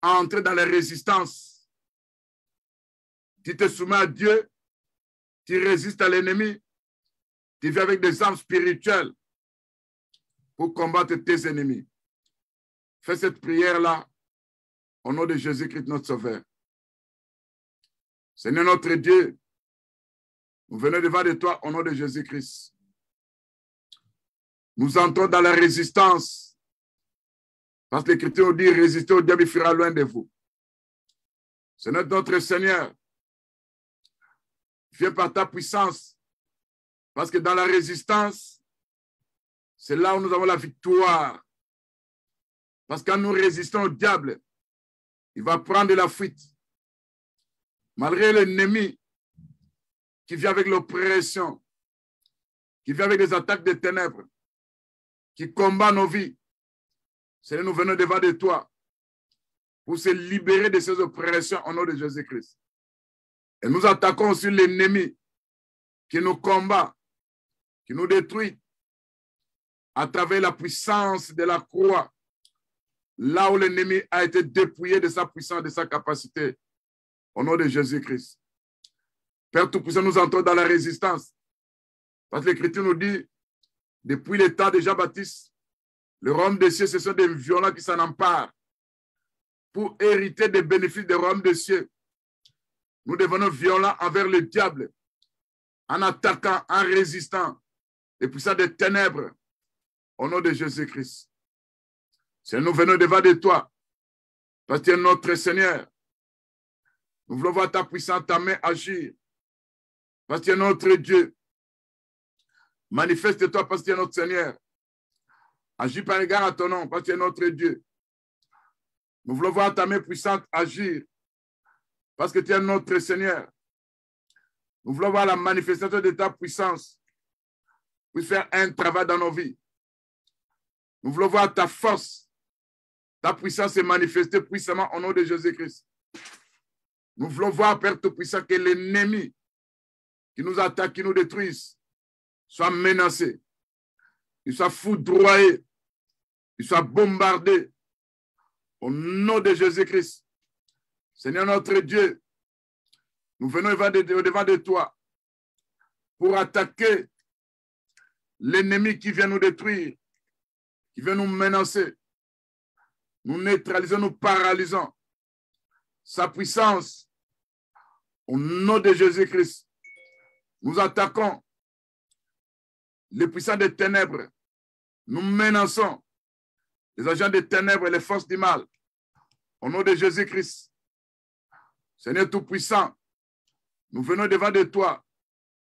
entrer dans la résistance. Tu te soumets à Dieu, tu résistes à l'ennemi, tu viens avec des armes spirituelles pour combattre tes ennemis. Fais cette prière-là au nom de Jésus-Christ, notre Sauveur. Seigneur notre Dieu, nous venons devant de toi au nom de Jésus-Christ. Nous entrons dans la résistance. Parce que l'Écriture nous dit, résistez au diable, il fuira loin de vous. Seigneur notre Seigneur, viens par ta puissance. Parce que dans la résistance, c'est là où nous avons la victoire. Parce que quand nous résistons au diable, il va prendre la fuite. Malgré l'ennemi qui vient avec l'oppression, qui vient avec des attaques des ténèbres, qui combat nos vies, Seigneur, nous venons devant de toi pour se libérer de ces oppressions au nom de Jésus-Christ. Et nous attaquons sur l'ennemi qui nous combat, qui nous détruit à travers la puissance de la croix, là où l'ennemi a été dépouillé de sa puissance, de sa capacité, au nom de Jésus-Christ. Père Tout-Puissant, nous entrons dans la résistance. Parce que l'Écriture nous dit, depuis le temps de Jean-Baptiste, le royaume des cieux, ce sont des violents qui s'en emparent pour hériter des bénéfices du royaume des cieux. Nous devenons violents envers le diable, en attaquant, en résistant les puissants des ténèbres, au nom de Jésus-Christ. Seigneur, nous venons devant de toi, parce que tu es notre Seigneur. Nous voulons voir ta puissance, ta main agir, parce que tu es notre Dieu. Manifeste-toi parce que tu es notre Seigneur. Agis par égard à ton nom, parce que tu es notre Dieu. Nous voulons voir ta main puissante agir, parce que tu es notre Seigneur. Nous voulons voir la manifestation de ta puissance pour faire un travail dans nos vies. Nous voulons voir ta force, ta puissance se manifester puissamment au nom de Jésus-Christ. Nous voulons voir, Père Tout-Puissant, que l'ennemi qui nous attaque, qui nous détruise, soit menacé, qu'il soit foudroyé, qu'il soit bombardé au nom de Jésus-Christ. Seigneur notre Dieu, nous venons au-devant de toi pour attaquer l'ennemi qui vient nous détruire, qui vient nous menacer. Nous neutralisons, nous paralysons sa puissance au nom de Jésus-Christ. Nous attaquons les puissants des ténèbres. Nous menaçons les agents des ténèbres et les forces du mal au nom de Jésus-Christ. Seigneur Tout-Puissant, nous venons devant de toi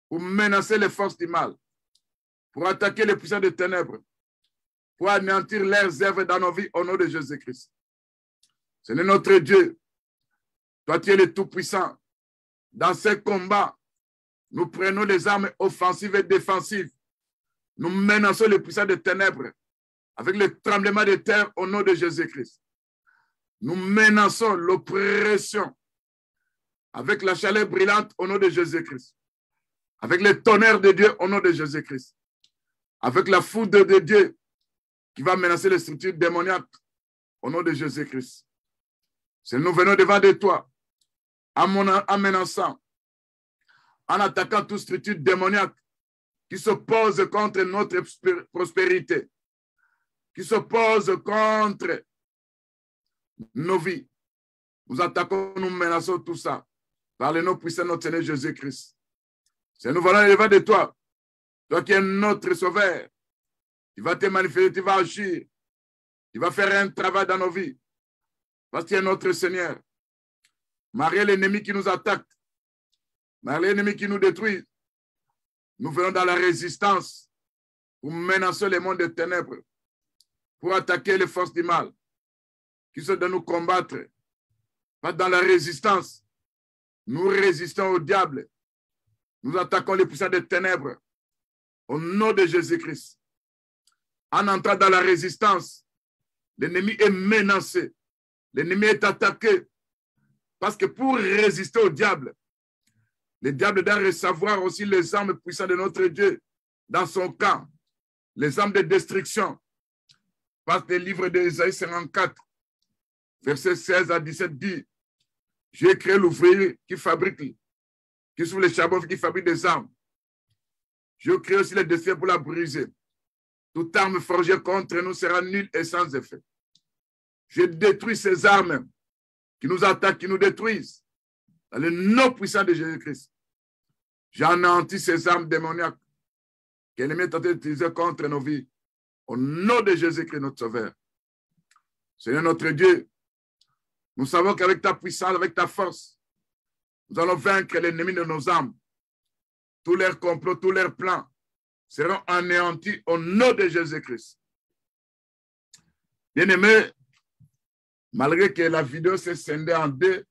pour menacer les forces du mal, pour attaquer les puissants des ténèbres, pour anéantir leurs œuvres dans nos vies au nom de Jésus-Christ. Seigneur notre Dieu, toi tu es le Tout-Puissant. Dans ces combats, nous prenons les armes offensives et défensives. Nous menaçons les puissants des ténèbres avec le tremblement de terre au nom de Jésus-Christ. Nous menaçons l'oppression avec la chaleur brûlante au nom de Jésus-Christ. Avec le tonnerre de Dieu au nom de Jésus-Christ. Avec la foudre de Dieu qui va menacer les structures démoniaques au nom de Jésus-Christ. C'est nous venons devant de toi en menaçant, en attaquant toute structure démoniaque qui s'oppose contre notre prospérité, qui s'oppose contre nos vies. Nous attaquons, nous menaçons tout ça par le nom puissant de notre Seigneur Jésus-Christ. C'est nous venons devant de toi, toi qui es notre sauveur. Tu vas te manifester, tu vas agir, tu vas faire un travail dans nos vies parce que tu es notre Seigneur. Malgré l'ennemi qui nous attaque, malgré l'ennemi qui nous détruit, nous venons dans la résistance pour menacer le monde des ténèbres, pour attaquer les forces du mal qui sont de nous combattre. Pas dans la résistance, nous résistons au diable. Nous attaquons les puissants des ténèbres au nom de Jésus-Christ. En entrant dans la résistance, l'ennemi est menacé. L'ennemi est attaqué. Parce que pour résister au diable, le diable doit recevoir aussi les armes puissantes de notre Dieu dans son camp. Les armes de destruction. Parce que le livre d'Ésaïe 54, verset 16 à 17 dit, j'ai créé l'ouvrier qui fabrique, qui souffle les charbons, qui fabrique des armes. Je crée aussi les défis pour la briser. Toute arme forgée contre nous sera nulle et sans effet. Je détruis ces armes qui nous attaquent, qui nous détruisent. Dans le nom puissant de Jésus-Christ. J'anéantis ces armes démoniaques que l'ennemi est tenté d'utiliser contre nos vies. Au nom de Jésus-Christ, notre Sauveur. Seigneur notre Dieu, nous savons qu'avec ta puissance, avec ta force, nous allons vaincre l'ennemi de nos âmes. Tous leurs complots, tous leurs plans seront anéantis au nom de Jésus-Christ. Bien-aimés, malgré que la vidéo s'est scindée en deux,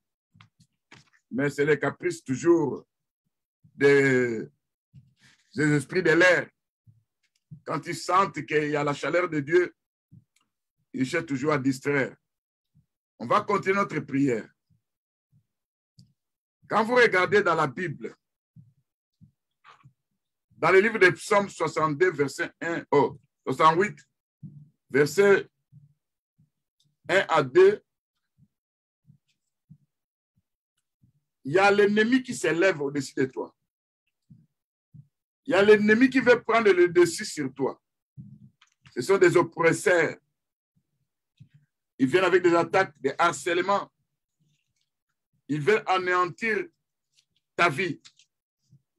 mais c'est les caprices toujours des esprits de l'air. Quand ils sentent qu'il y a la chaleur de Dieu, ils cherchent toujours à distraire. On va continuer notre prière. Quand vous regardez dans la Bible, dans le livre de Psaume 62, verset 1, 68, verset 1 à 2, il y a l'ennemi qui s'élève au-dessus de toi. Il y a l'ennemi qui veut prendre le dessus sur toi. Ce sont des oppresseurs. Ils viennent avec des attaques, des harcèlements. Ils veulent anéantir ta vie.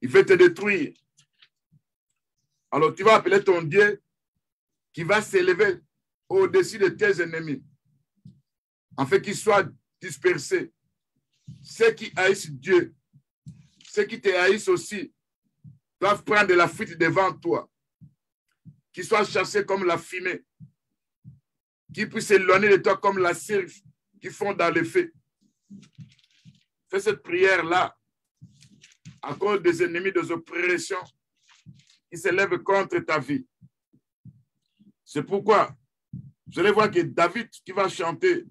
Ils veulent te détruire. Alors tu vas appeler ton Dieu qui va s'élever au-dessus de tes ennemis, en fait qu'ils soient dispersés. Ceux qui haïssent Dieu, ceux qui te haïssent aussi, doivent prendre la fuite devant toi, qu'ils soient chassés comme la fumée, qu'ils puissent s'éloigner de toi comme la cire qui fond dans le feu. Fais cette prière-là à cause des ennemis, des oppressions qui s'élèvent contre ta vie. C'est pourquoi vous allez voir que David qui va chanter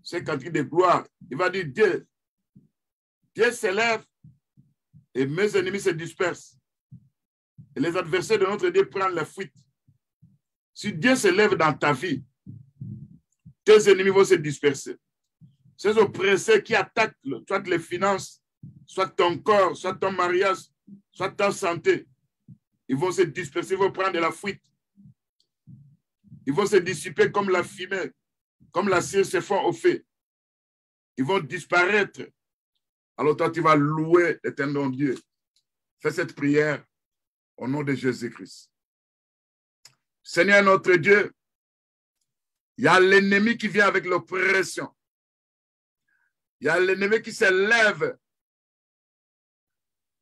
ces cantiques de gloire, il va dire Dieu s'élève et mes ennemis se dispersent. Et les adversaires de notre Dieu prennent la fuite. Si Dieu s'élève dans ta vie, tes ennemis vont se disperser. Ces oppresseurs qui attaquent soit les finances, soit ton corps, soit ton mariage, soit ta santé, ils vont se disperser, ils vont prendre la fuite. Ils vont se dissiper comme la fumée, comme la cire se fond au feu. Ils vont disparaître. Alors toi, tu vas louer l'éternel Dieu. Fais cette prière au nom de Jésus-Christ. Seigneur notre Dieu, il y a l'ennemi qui vient avec l'oppression. Il y a l'ennemi qui s'élève.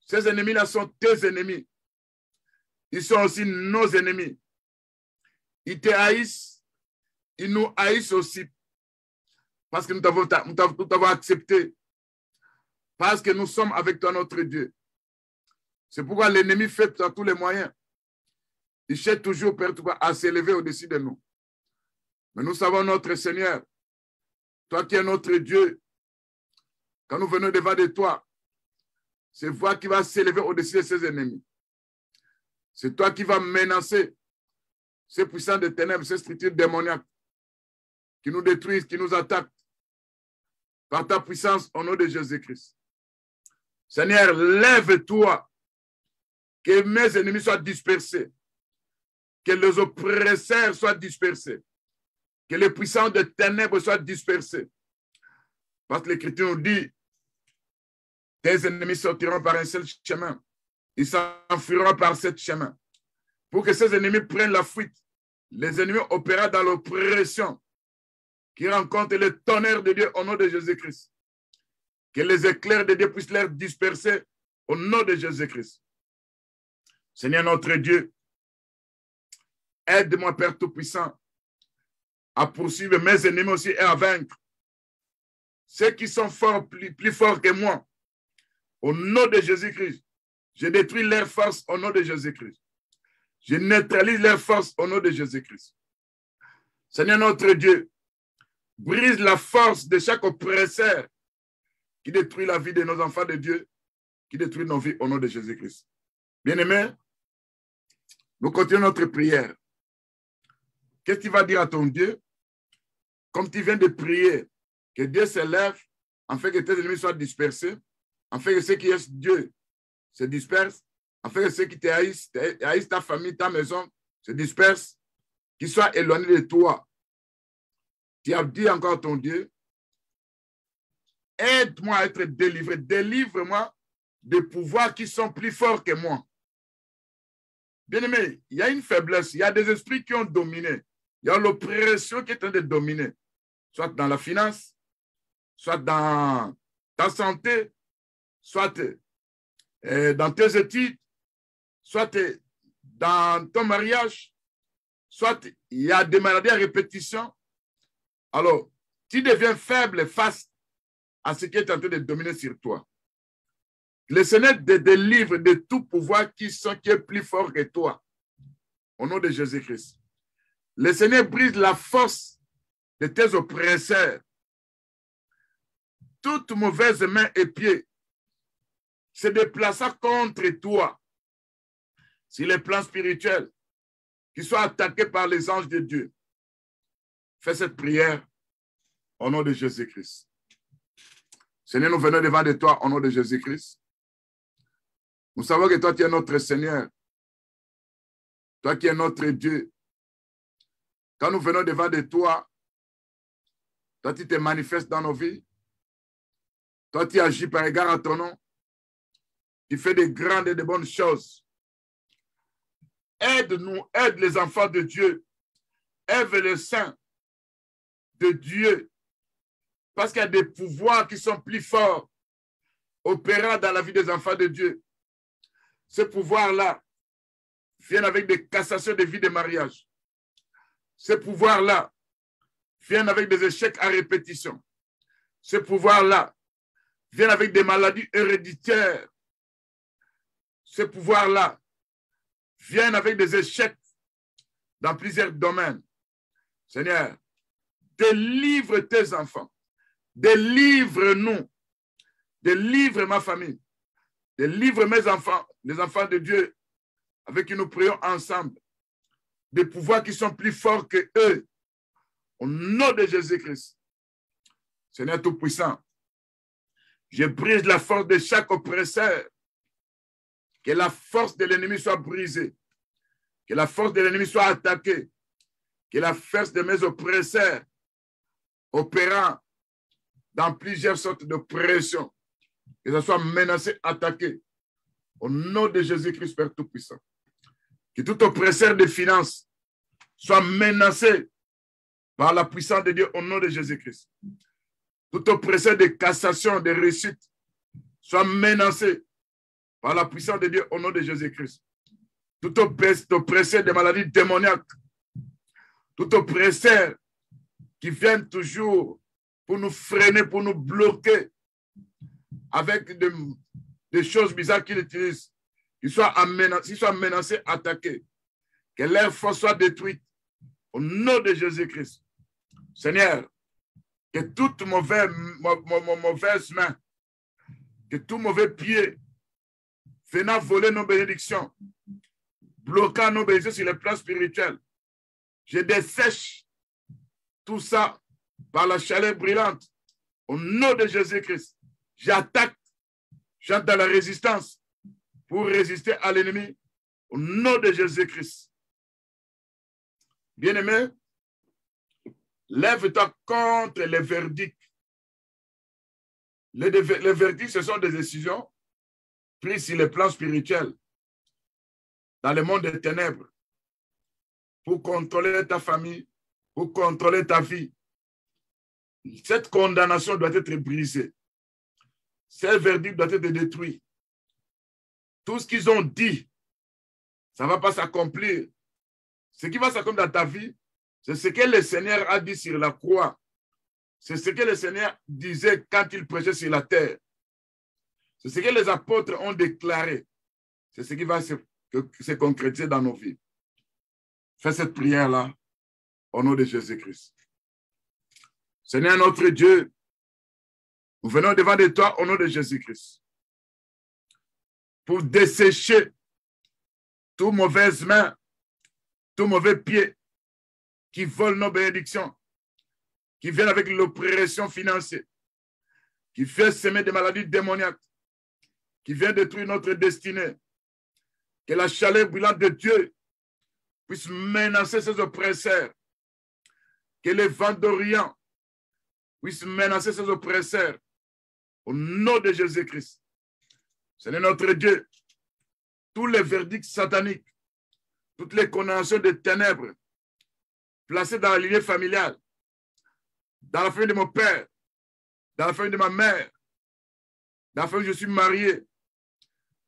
Ces ennemis-là sont tes ennemis. Ils sont aussi nos ennemis. Ils te haïssent. Ils nous haïssent aussi. Parce que nous t'avons accepté. Parce que nous sommes avec toi, notre Dieu. C'est pourquoi l'ennemi fait par tous les moyens. Il cherche toujours, Père, à s'élever au-dessus de nous. Mais nous savons, notre Seigneur, toi qui es notre Dieu, quand nous venons devant de toi, c'est toi qui vas s'élever au-dessus de ses ennemis. C'est toi qui vas menacer ces puissants de ténèbres, ces structures démoniaques qui nous détruisent, qui nous attaquent par ta puissance au nom de Jésus-Christ. Seigneur, lève-toi, que mes ennemis soient dispersés, que les oppresseurs soient dispersés, que les puissants de ténèbres soient dispersés. Parce que l'Écriture nous dit, tes ennemis sortiront par un seul chemin, ils s'enfuiront par ce chemin. Pour que ces ennemis prennent la fuite, les ennemis opérant dans l'oppression, qui rencontrent le tonnerre de Dieu au nom de Jésus-Christ. Que les éclairs de Dieu puissent les disperser au nom de Jésus-Christ. Seigneur notre Dieu, aide-moi, Père Tout-Puissant, à poursuivre mes ennemis aussi et à vaincre ceux qui sont forts, plus forts que moi. Au nom de Jésus-Christ, je détruis leurs forces au nom de Jésus-Christ. Je neutralise leurs forces au nom de Jésus-Christ. Seigneur notre Dieu, brise la force de chaque oppresseur qui détruit la vie de nos enfants de Dieu, qui détruit nos vies au nom de Jésus-Christ. Bien-aimés, nous continuons notre prière. Qu'est-ce que tu vas dire à ton Dieu? Comme tu viens de prier Que Dieu s'élève, afin que tes ennemis soient dispersés, afin que ceux qui haïssent Dieu se dispersent, afin que ceux qui te haïssent ta famille, ta maison, se dispersent, qu'ils soient éloignés de toi. Tu as dit encore à ton Dieu, aide-moi à être délivré, délivre-moi des pouvoirs qui sont plus forts que moi. Bien-aimé, il y a une faiblesse, il y a des esprits qui ont dominé, il y a l'oppression qui est en train de dominer, soit dans la finance, soit dans ta santé, soit dans tes études, soit dans ton mariage, soit il y a des maladies à répétition. Alors, tu deviens faible face à ce qui est en train de dominer sur toi. Le Seigneur te délivre de tout pouvoir qui est plus fort que toi. Au nom de Jésus-Christ. Le Seigneur brise la force de tes oppresseurs. Toute mauvaise main et pied se déplaça contre toi. Sur les plans spirituels, qu'ils soient attaqués par les anges de Dieu. Fais cette prière au nom de Jésus-Christ. Seigneur, nous venons devant de toi au nom de Jésus-Christ. Nous savons que toi, tu es notre Seigneur. Toi qui es notre Dieu. Quand nous venons devant de toi, toi, tu te manifestes dans nos vies. Toi, tu agis par égard à ton nom. Tu fais de grandes et de bonnes choses. Aide-nous, aide les enfants de Dieu. Aide les saints de Dieu. Parce qu'il y a des pouvoirs qui sont plus forts, opérant dans la vie des enfants de Dieu. Ces pouvoirs-là viennent avec des cassations de vie de mariage. Ces pouvoirs-là viennent avec des échecs à répétition. Ces pouvoirs-là viennent avec des maladies héréditaires. Ces pouvoirs-là viennent avec des échecs dans plusieurs domaines. Seigneur, délivre tes enfants. Délivre-nous. Délivre ma famille. Délivre mes enfants, les enfants de Dieu, avec qui nous prions ensemble. Des pouvoirs qui sont plus forts que eux. Au nom de Jésus-Christ. Seigneur Tout-Puissant, je brise la force de chaque oppresseur. Que la force de l'ennemi soit brisée. Que la force de l'ennemi soit attaquée. Que la force de mes oppresseurs opérant dans plusieurs sortes de pressions, que ce soit menacé, attaqué. Au nom de Jésus-Christ, Père Tout-Puissant. Que tout oppresseur de finances soit menacé par la puissance de Dieu au nom de Jésus-Christ. Tout oppresseur de cassation, de réussite soit menacé par la puissance de Dieu au nom de Jésus-Christ. Tout oppresseur de maladies démoniaques, tout oppresseur qui viennent toujours pour nous freiner, pour nous bloquer avec des choses bizarres qu'ils utilisent, qu'ils soient menacés, attaqués, que leur force soit détruite au nom de Jésus-Christ. Seigneur, que toute mauvaise main, que tout mauvais pied venant voler nos bénédictions, bloquant nos bénédictions sur le plan spirituel, je dessèche tout ça par la chaleur brûlante. Au nom de Jésus-Christ, j'attaque, j'entre dans la résistance pour résister à l'ennemi. Au nom de Jésus-Christ. Bien-aimé, lève-toi contre les verdicts. Les verdicts, ce sont des décisions prises sur le plan spirituel, dans le monde des ténèbres, pour contrôler ta famille, pour contrôler ta vie. Cette condamnation doit être brisée. Ce verdict doit être détruit. Tout ce qu'ils ont dit, ça ne va pas s'accomplir. Ce qui va s'accomplir dans ta vie, c'est ce que le Seigneur a dit sur la croix. C'est ce que le Seigneur disait quand il prêchait sur la terre. C'est ce que les apôtres ont déclaré. C'est ce qui va se concrétiser dans nos vies. Fais cette prière-là au nom de Jésus-Christ. Seigneur notre Dieu, nous venons devant de toi au nom de Jésus-Christ pour dessécher toute mauvaise main, tout mauvais pied qui vole nos bénédictions, qui viennent avec l'oppression financière, qui fait semer des maladies démoniaques, qui vient détruire notre destinée. Que la chaleur brûlante de Dieu puisse menacer ces oppresseurs. Que les vents d'Orient puissent menacer ces oppresseurs. Au nom de Jésus-Christ. Seigneur notre Dieu, tous les verdicts sataniques, toutes les condamnations des ténèbres placées dans la lignée familiale, dans la famille de mon père, dans la famille de ma mère, dans la famille où je suis marié,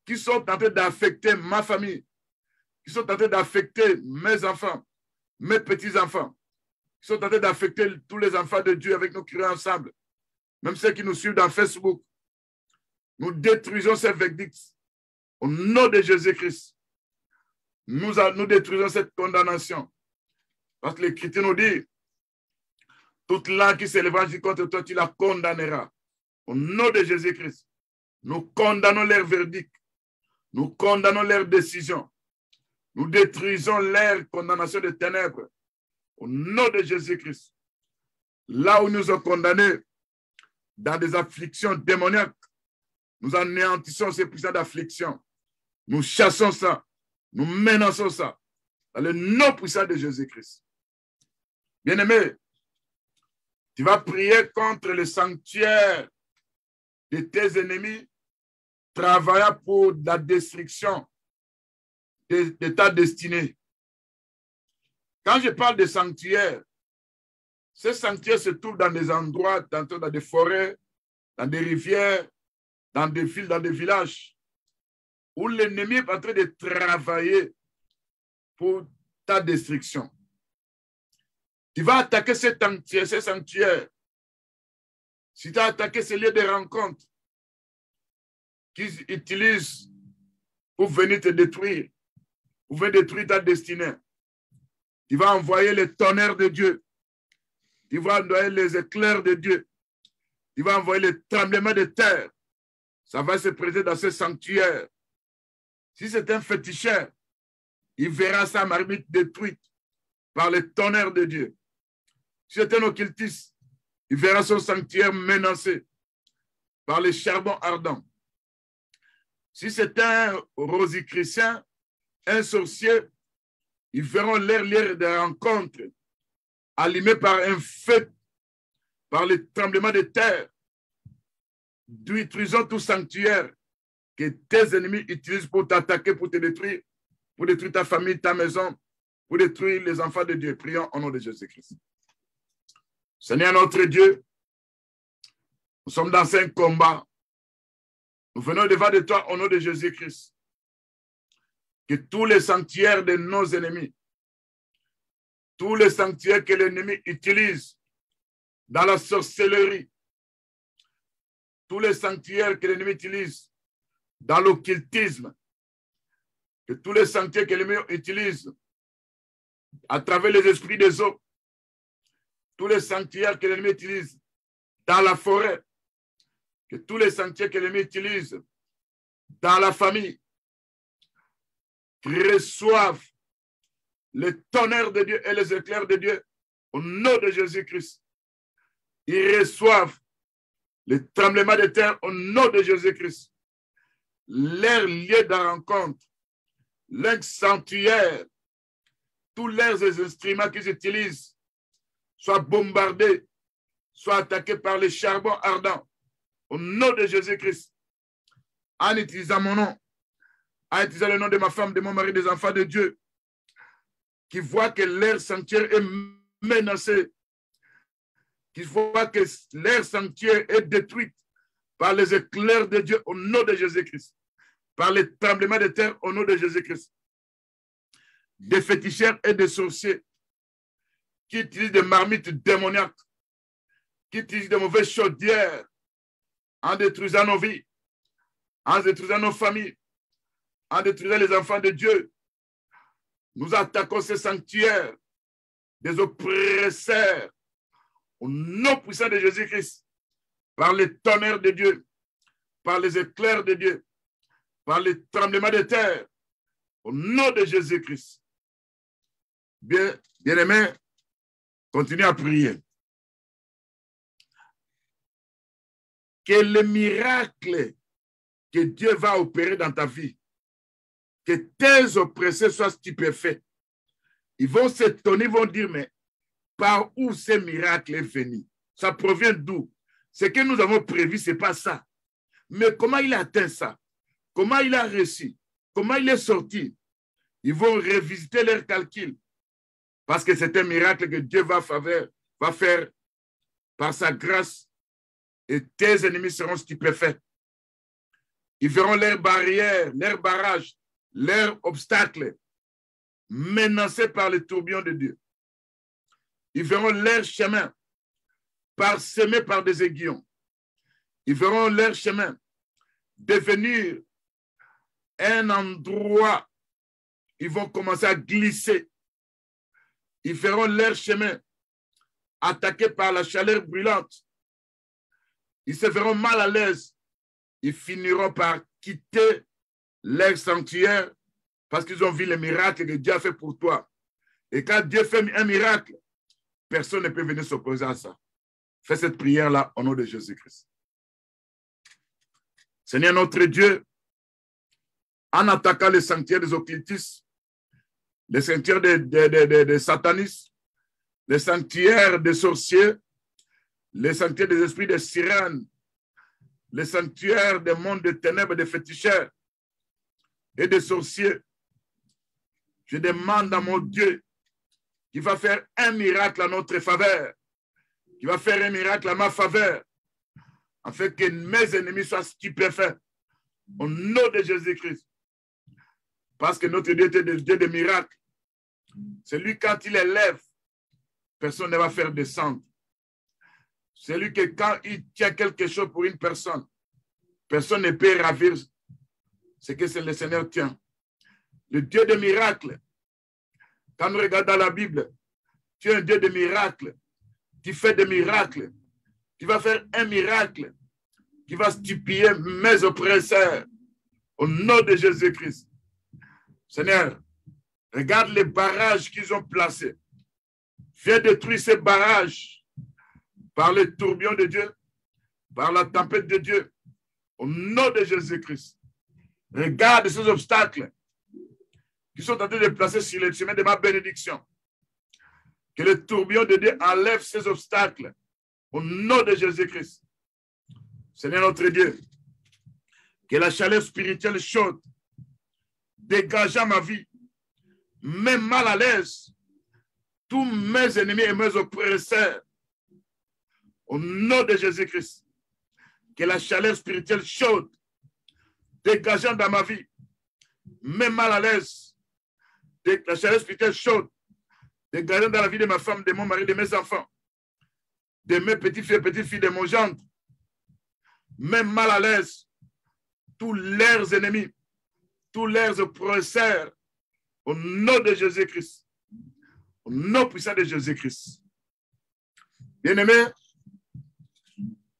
qui sont en train d'affecter ma famille, qui sont en train d'affecter mes enfants, mes petits-enfants, qui sont en train d'affecter tous les enfants de Dieu avec nos curés ensemble, même ceux qui nous suivent dans Facebook. Nous détruisons ces verdicts au nom de Jésus-Christ. Nous détruisons cette condamnation. Parce que l'Écriture nous dit, toute langue qui s'élèvera contre toi, tu la condamneras. Au nom de Jésus-Christ, nous condamnons leurs verdicts. Nous condamnons leurs décisions. Nous détruisons leur condamnation de ténèbres. Au nom de Jésus-Christ. Là où nous sommes condamnés, dans des afflictions démoniaques, nous anéantissons ces puissants d'affliction. Nous chassons ça. Nous menaçons ça. Dans le nom puissant de Jésus-Christ. Bien-aimé, tu vas prier contre le sanctuaire de tes ennemis, travaillant pour la destruction de ta destinée. Quand je parle de sanctuaire, ces sanctuaires se trouvent dans des endroits, tantôt dans des forêts, dans des rivières, dans des villes, dans des villages, où l'ennemi est en train de travailler pour ta destruction. Tu vas attaquer ces sanctuaires. Si tu as attaqué ces lieux de rencontre qu'ils utilisent pour venir te détruire, pour venir détruire ta destinée, tu vas envoyer les tonnerres de Dieu. Tu vas envoyer les éclairs de Dieu. Tu vas envoyer les tremblements de terre. Ça va se présenter dans ce sanctuaire. Si c'est un féticheur, il verra sa marmite détruite par les tonnerres de Dieu. Si c'est un occultiste, il verra son sanctuaire menacé par les charbons ardents. Si c'est un rosicrucien, un sorcier, ils verront leur lieu de rencontre allumé par un feu, par les tremblements de terre. Détruisons tout sanctuaire que tes ennemis utilisent pour t'attaquer, pour te détruire, pour détruire ta famille, ta maison, pour détruire les enfants de Dieu. Prions au nom de Jésus-Christ. Seigneur notre Dieu, nous sommes dans un combat. Nous venons devant de toi au nom de Jésus-Christ. Que tous les sanctuaires de nos ennemis, tous les sanctuaires que l'ennemi utilise dans la sorcellerie, tous les sanctuaires que l'ennemi utilise dans l'occultisme, que tous les sanctuaires que l'ennemi utilise à travers les esprits des eaux, tous les sanctuaires que l'ennemi utilise dans la forêt, que tous les sanctuaires que l'ennemi utilise dans la famille, reçoivent les tonnerres de Dieu et les éclairs de Dieu au nom de Jésus-Christ. Ils reçoivent les tremblements de terre au nom de Jésus-Christ. Leur lieu de rencontre, leur sanctuaire, tous leurs instruments qu'ils utilisent soient bombardés, soient attaqués par les charbons ardents au nom de Jésus-Christ. En utilisant mon nom, en utilisant le nom de ma femme, de mon mari, des enfants de Dieu, qui voient que leur sanctuaire est menacé, qui voient que leur sanctuaire est détruit par les éclairs de Dieu au nom de Jésus-Christ, par les tremblements de terre au nom de Jésus-Christ. Des féticheurs et des sorciers qui utilisent des marmites démoniaques, qui utilisent de mauvaises chaudières en détruisant nos vies, en détruisant nos familles, en détruisant les enfants de Dieu. Nous attaquons ces sanctuaires des oppresseurs au nom puissant de Jésus-Christ, par les tonnerres de Dieu, par les éclairs de Dieu, par les tremblements de terre, au nom de Jésus-Christ. Bien-aimés, continuez à prier. que le miracle que Dieu va opérer dans ta vie, que tes oppressés soient stupéfaits. Ils vont s'étonner, ils vont dire, mais par où ce miracle est venu? Ça provient d'où? Ce que nous avons prévu, ce n'est pas ça. Mais comment il a atteint ça? Comment il a réussi? Comment il est sorti? Ils vont revisiter leurs calculs. Parce que c'est un miracle que Dieu va faire par sa grâce et tes ennemis seront stupéfaits. Ils verront leurs barrières, leurs barrages, leurs obstacles menacés par les tourbillons de Dieu. Ils verront leur chemin parsemé par des aiguillons. Ils verront leur chemin devenir un endroit. Ils vont commencer à glisser. Ils verront leur chemin attaqué par la chaleur brûlante. Ils se verront mal à l'aise. Ils finiront par quitter leur sanctuaire parce qu'ils ont vu le miracle que Dieu a fait pour toi. Et quand Dieu fait un miracle, personne ne peut venir s'opposer à ça. Fais cette prière-là au nom de Jésus-Christ. Seigneur notre Dieu, en attaquant les sanctuaires des occultistes, les sanctuaires des satanistes, les sanctuaires des sorciers, les sanctuaires des esprits de sirènes, les sanctuaires des mondes de ténèbres, des féticheurs et des sorciers. Je demande à mon Dieu qui va faire un miracle à notre faveur, qui va faire un miracle à ma faveur, afin que mes ennemis soient stupéfaits au nom de Jésus-Christ. Parce que notre Dieu est le Dieu de miracles. C'est lui, quand il élève, personne ne va faire descendre. C'est lui que quand il tient quelque chose pour une personne, personne ne peut ravir ce que le Seigneur tient. Le Dieu de miracles. Quand nous regardons la Bible, tu es un Dieu de miracles. Tu fais des miracles. Tu vas faire un miracle qui va stupéfier mes oppresseurs au nom de Jésus-Christ. Seigneur, regarde les barrages qu'ils ont placés. Viens détruire ces barrages par les tourbillons de Dieu, par la tempête de Dieu, au nom de Jésus-Christ. Regarde ces obstacles qui sont en train de placer sur le chemin de ma bénédiction. Que le tourbillon de Dieu enlève ces obstacles au nom de Jésus-Christ. Seigneur notre Dieu, que la chaleur spirituelle chaude dégageant ma vie, même mal à l'aise, tous mes ennemis et mes oppresseurs, au nom de Jésus-Christ, que la chaleur spirituelle chaude dégageant dans ma vie, même mal à l'aise, la chaleur spirituelle chaude dégageant dans la vie de ma femme, de mon mari, de mes enfants, de mes petites-filles, de mon gendre, même mal à l'aise, tous leurs ennemis, tous leurs oppresseurs, au nom de Jésus-Christ, au nom puissant de Jésus-Christ. Bien-aimé,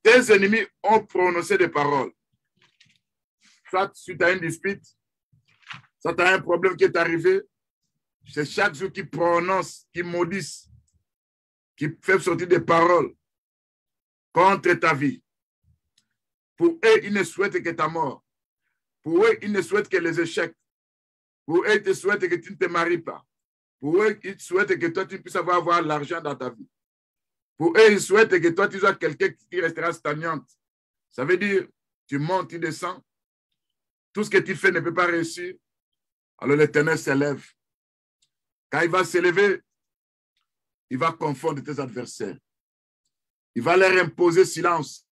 tes ennemis ont prononcé des paroles. Soit suite à une dispute, soit tu as un problème qui est arrivé, c'est chaque jour qu'ils prononcent, qu'ils maudissent, qu'ils font sortir des paroles contre ta vie. Pour eux, ils ne souhaitent que ta mort. Pour eux, ils ne souhaitent que les échecs. Pour eux, ils te souhaitent que tu ne te maries pas. Pour eux, ils souhaitent que toi, tu puisses avoir l'argent dans ta vie. Pour eux, ils souhaitent que toi, tu sois quelqu'un qui restera stagnante. Ça veut dire, tu montes, tu descends. Tout ce que tu fais ne peut pas réussir. Alors l'Éternel s'élève. Quand il va s'élever, il va confondre tes adversaires. Il va leur imposer silence.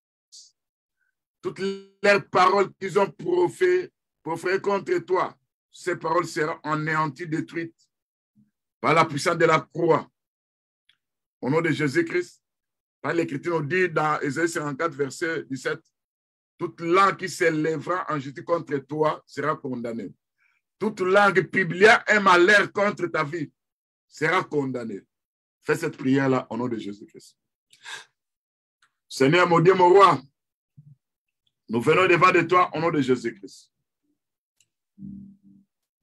Toutes leurs paroles qu'ils ont proférées contre toi, ces paroles seront anéanties, détruites par la puissance de la croix. Au nom de Jésus-Christ, par l'Écriture nous dit dans Ésaïe 54, verset 17, toute langue qui s'élèvera en justice contre toi sera condamnée. Toute langue publiant un malheur contre ta vie sera condamnée. Fais cette prière-là au nom de Jésus-Christ. Seigneur, mon Dieu, mon roi, nous venons devant de toi au nom de Jésus-Christ.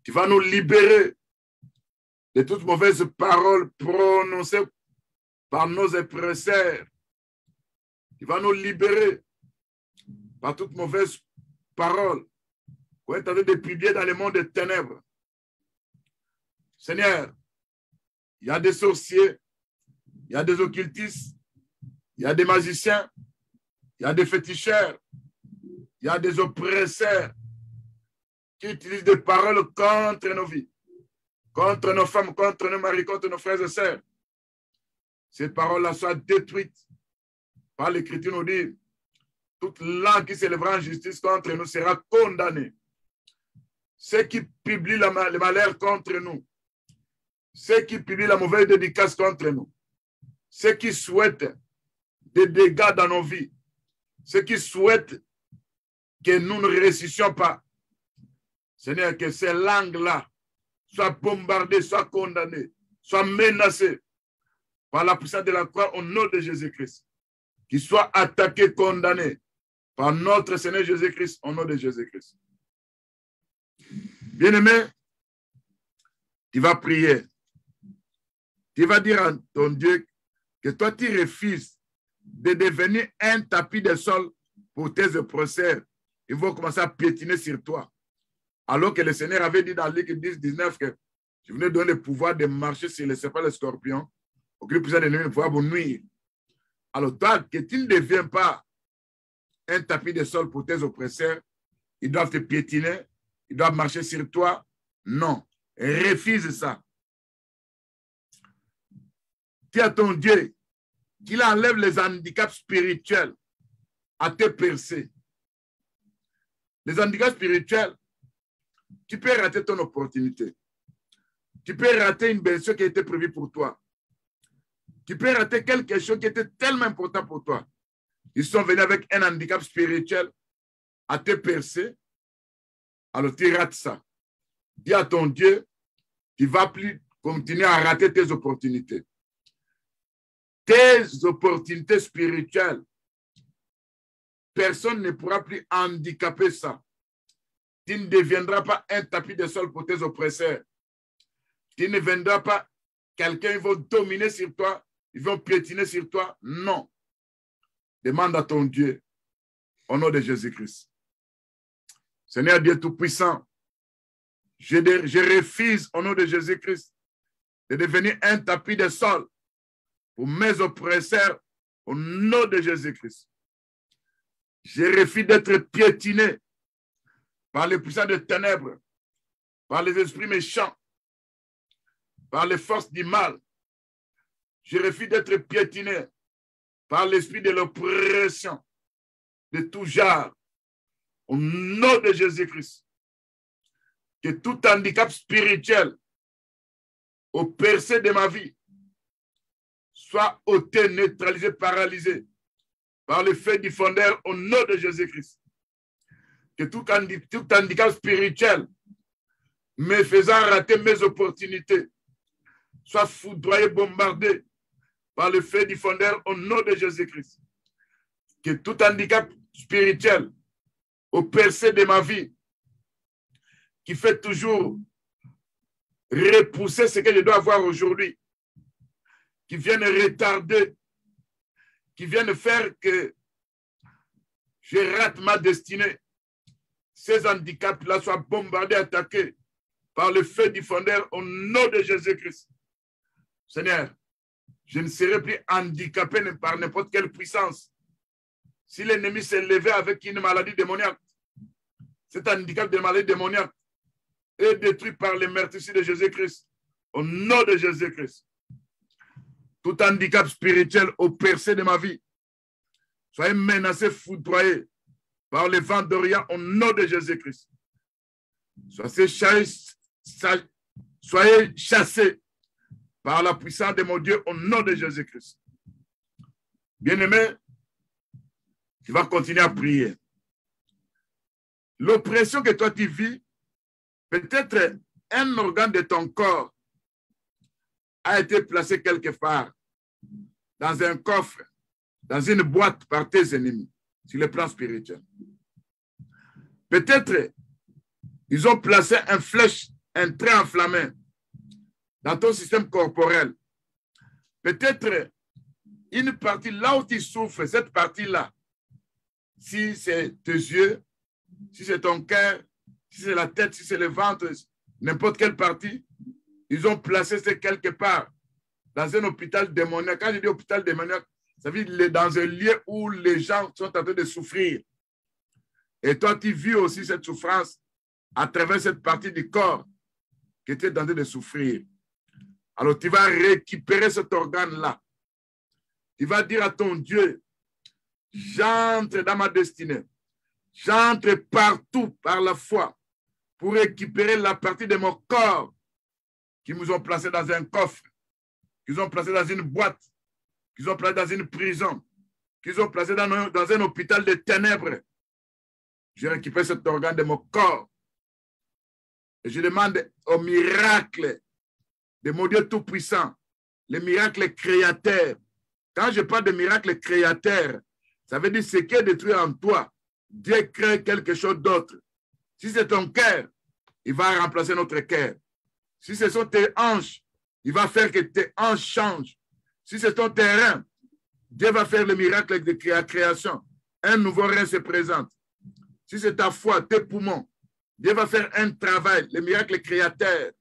Tu vas nous libérer de toutes mauvaises paroles prononcées par nos oppresseurs. Tu vas nous libérer par toute mauvaise parole qu'on est en train de publier dans le monde des ténèbres. Seigneur, il y a des sorciers, il y a des occultistes, il y a des magiciens, il y a des féticheurs, il y a des oppresseurs qui utilisent des paroles contre nos vies, contre nos femmes, contre nos maris, contre nos frères et sœurs. Ces paroles-là soient détruites par l'Écriture nous dit, toute langue qui s'élèvera en justice contre nous sera condamnée. Ceux qui publient le malheur contre nous, ceux qui publient la mauvaise dédicace contre nous, ceux qui souhaitent des dégâts dans nos vies, ceux qui souhaitent que nous ne réussissions pas, Seigneur, que ces langues-là soient bombardées, soient condamnées, soient menacées par la puissance de la croix au nom de Jésus-Christ, qu'ils soient attaqués, condamnés par notre Seigneur Jésus-Christ au nom de Jésus-Christ. Bien-aimé, tu vas prier. Tu vas dire à ton Dieu que toi, tu refuses de devenir un tapis de sol pour tes oppresseurs. Ils vont commencer à piétiner sur toi. Alors que le Seigneur avait dit dans Luc 10, 19 que je venais donner le pouvoir de marcher sur les serpents et les scorpions, aucune puissance de l'ennemi ne pourra vous nuire. Alors toi, que tu ne deviens pas un tapis de sol pour tes oppresseurs, ils doivent te piétiner, ils doivent marcher sur toi. Non, refuse ça. Dis à ton Dieu qu'il enlève les handicaps spirituels à te percer. Les handicaps spirituels, tu peux rater ton opportunité. Tu peux rater une bénédiction qui a été prévue pour toi. Tu peux rater quelque chose qui était tellement important pour toi. Ils sont venus avec un handicap spirituel à te percer. Alors tu rates ça. Dis à ton Dieu, tu ne vas plus continuer à rater tes opportunités. Tes opportunités spirituelles, personne ne pourra plus handicaper ça. Tu ne deviendras pas un tapis de sol pour tes oppresseurs. Tu ne deviendras pas quelqu'un qui va dominer sur toi, ils vont piétiner sur toi. Non. Demande à ton Dieu, au nom de Jésus-Christ. Seigneur Dieu Tout-Puissant, je refuse au nom de Jésus-Christ de devenir un tapis de sol pour mes oppresseurs au nom de Jésus-Christ. Je refuse d'être piétiné par les puissants des ténèbres, par les esprits méchants, par les forces du mal. Je refuse d'être piétiné par l'esprit de l'oppression de tout genre. Au nom de Jésus-Christ, que tout handicap spirituel au percé de ma vie soit ôté, neutralisé, paralysé par le feu du fondeur au nom de Jésus-Christ. Que tout handicap spirituel me faisant rater mes opportunités soit foudroyé, bombardé par le feu du fondeur au nom de Jésus-Christ. Que tout handicap spirituel au percé de ma vie qui fait toujours repousser ce que je dois avoir aujourd'hui, qui viennent retarder, qui viennent faire que je rate ma destinée. Ces handicaps-là soient bombardés, attaqués par le feu du fondeur au nom de Jésus-Christ. Seigneur, je ne serai plus handicapé par n'importe quelle puissance. Si l'ennemi s'est levé avec une maladie démoniaque, cet handicap de maladie démoniaque est détruit par les meurtrissures de Jésus-Christ. Au nom de Jésus-Christ. Tout handicap spirituel au percé de ma vie, soyez menacé, foudroyé par les vents d'Orient au nom de Jésus-Christ. Soyez chassés par la puissance de mon Dieu au nom de Jésus-Christ. Bien-aimé, tu vas continuer à prier. L'oppression que toi tu vis, peut-être un organe de ton corps a été placé quelque part, dans un coffre, dans une boîte par tes ennemis, sur le plan spirituel. Peut-être ils ont placé une flèche, un trait enflammé dans ton système corporel. Peut-être une partie, là où tu souffres, cette partie-là, si c'est tes yeux, si c'est ton cœur, si c'est la tête, si c'est le ventre, n'importe quelle partie, ils ont placé ça quelque part dans un hôpital démoniaque. Quand je dis hôpital démoniaque, ça veut dire dans un lieu où les gens sont en train de souffrir. Et toi, tu vis aussi cette souffrance à travers cette partie du corps qui était en train de souffrir. Alors, tu vas récupérer cet organe-là. Tu vas dire à ton Dieu, j'entre dans ma destinée. J'entre partout par la foi pour récupérer la partie de mon corps qui nous ont placé dans un coffre, qu'ils ont placé dans une boîte, qu'ils ont placé dans une prison, qu'ils ont placé dans un hôpital de ténèbres. Je récupère cet organe de mon corps. Et je demande au miracle de mon Dieu Tout-Puissant, le miracle créateur. Quand je parle de miracle créateur, ça veut dire ce qui est détruit en toi. Dieu crée quelque chose d'autre. Si c'est ton cœur, il va remplacer notre cœur. Si ce sont tes hanches, il va faire que tes hanches changent. Si c'est ton terrain, Dieu va faire le miracle de la création. Un nouveau rein se présente. Si c'est ta foi, tes poumons, Dieu va faire un travail, le miracle créateur.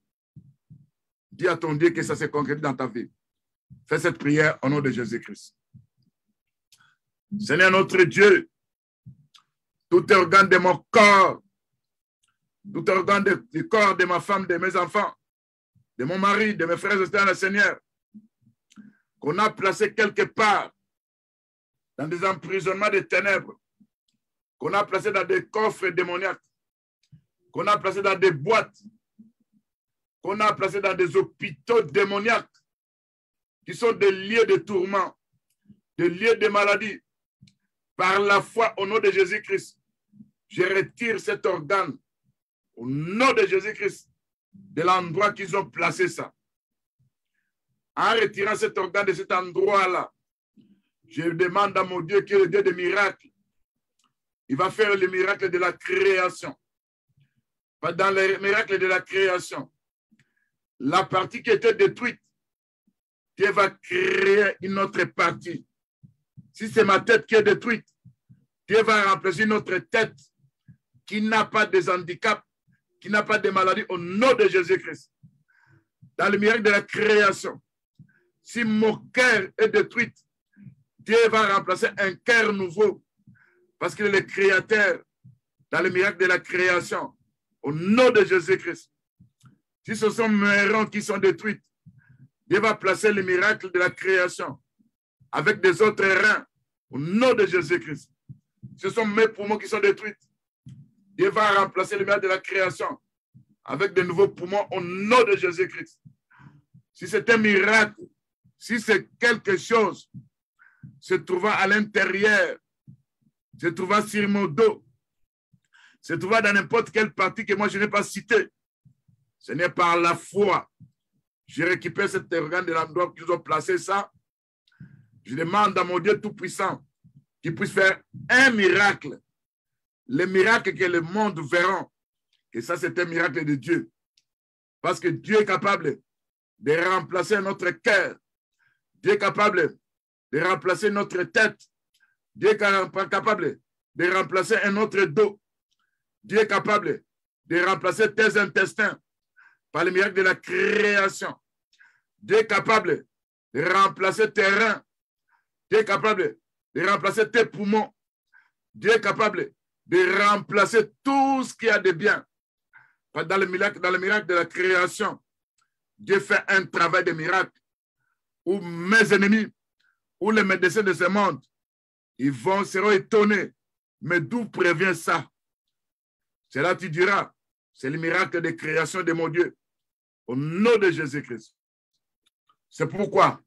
Dis à ton Dieu que ça se concrétise dans ta vie. Fais cette prière au nom de Jésus-Christ. Seigneur notre Dieu, tout organe de mon corps, tout organe du corps de ma femme, de mes enfants, de mon mari, de mes frères et sœurs dans le Seigneur, qu'on a placé quelque part dans des emprisonnements de ténèbres, qu'on a placé dans des coffres démoniaques, qu'on a placé dans des boîtes, qu'on a placé dans des hôpitaux démoniaques, qui sont des lieux de tourment, des lieux de maladie. Par la foi au nom de Jésus-Christ, je retire cet organe au nom de Jésus-Christ de l'endroit qu'ils ont placé ça. En retirant cet organe de cet endroit-là, je demande à mon Dieu qui est le Dieu des miracles. Il va faire le miracle de la création. Dans le miracle de la création, la partie qui était détruite, Dieu va créer une autre partie. Si c'est ma tête qui est détruite, Dieu va remplacer une autre tête qui n'a pas de handicap, qui n'a pas de maladie au nom de Jésus-Christ. Dans le miracle de la création, si mon cœur est détruit, Dieu va remplacer un cœur nouveau parce qu'il est le créateur dans le miracle de la création au nom de Jésus-Christ. Si ce sont mes reins qui sont détruits, Dieu va placer le miracle de la création avec des autres reins au nom de Jésus-Christ. Ce sont mes poumons qui sont détruits. Dieu va remplacer le miracle de la création avec de nouveaux poumons au nom de Jésus-Christ. Si c'est un miracle, si c'est quelque chose se trouvant à l'intérieur, se trouvant sur mon dos, se trouvant dans n'importe quelle partie que moi je n'ai pas citée, ce n'est par la foi. Je récupère cet organe de l'endroit qu'ils ont placé ça. Je demande à mon Dieu Tout-Puissant qu'il puisse faire un miracle. Le miracle que le monde verra. Et ça, c'est un miracle de Dieu. Parce que Dieu est capable de remplacer notre cœur. Dieu est capable de remplacer notre tête. Dieu est capable de remplacer un autre dos. Dieu est capable de remplacer tes intestins par le miracle de la création. Dieu est capable de remplacer tes reins. Dieu est capable de remplacer tes poumons. Dieu est capable de remplacer tout ce qu'il y a de bien. Dans le miracle de la création, Dieu fait un travail de miracle où mes ennemis, où les médecins de ce monde, ils seront étonnés. Mais d'où prévient ça? C'est là que tu diras, c'est le miracle de création de mon Dieu. Au nom de Jésus-Christ. C'est pourquoi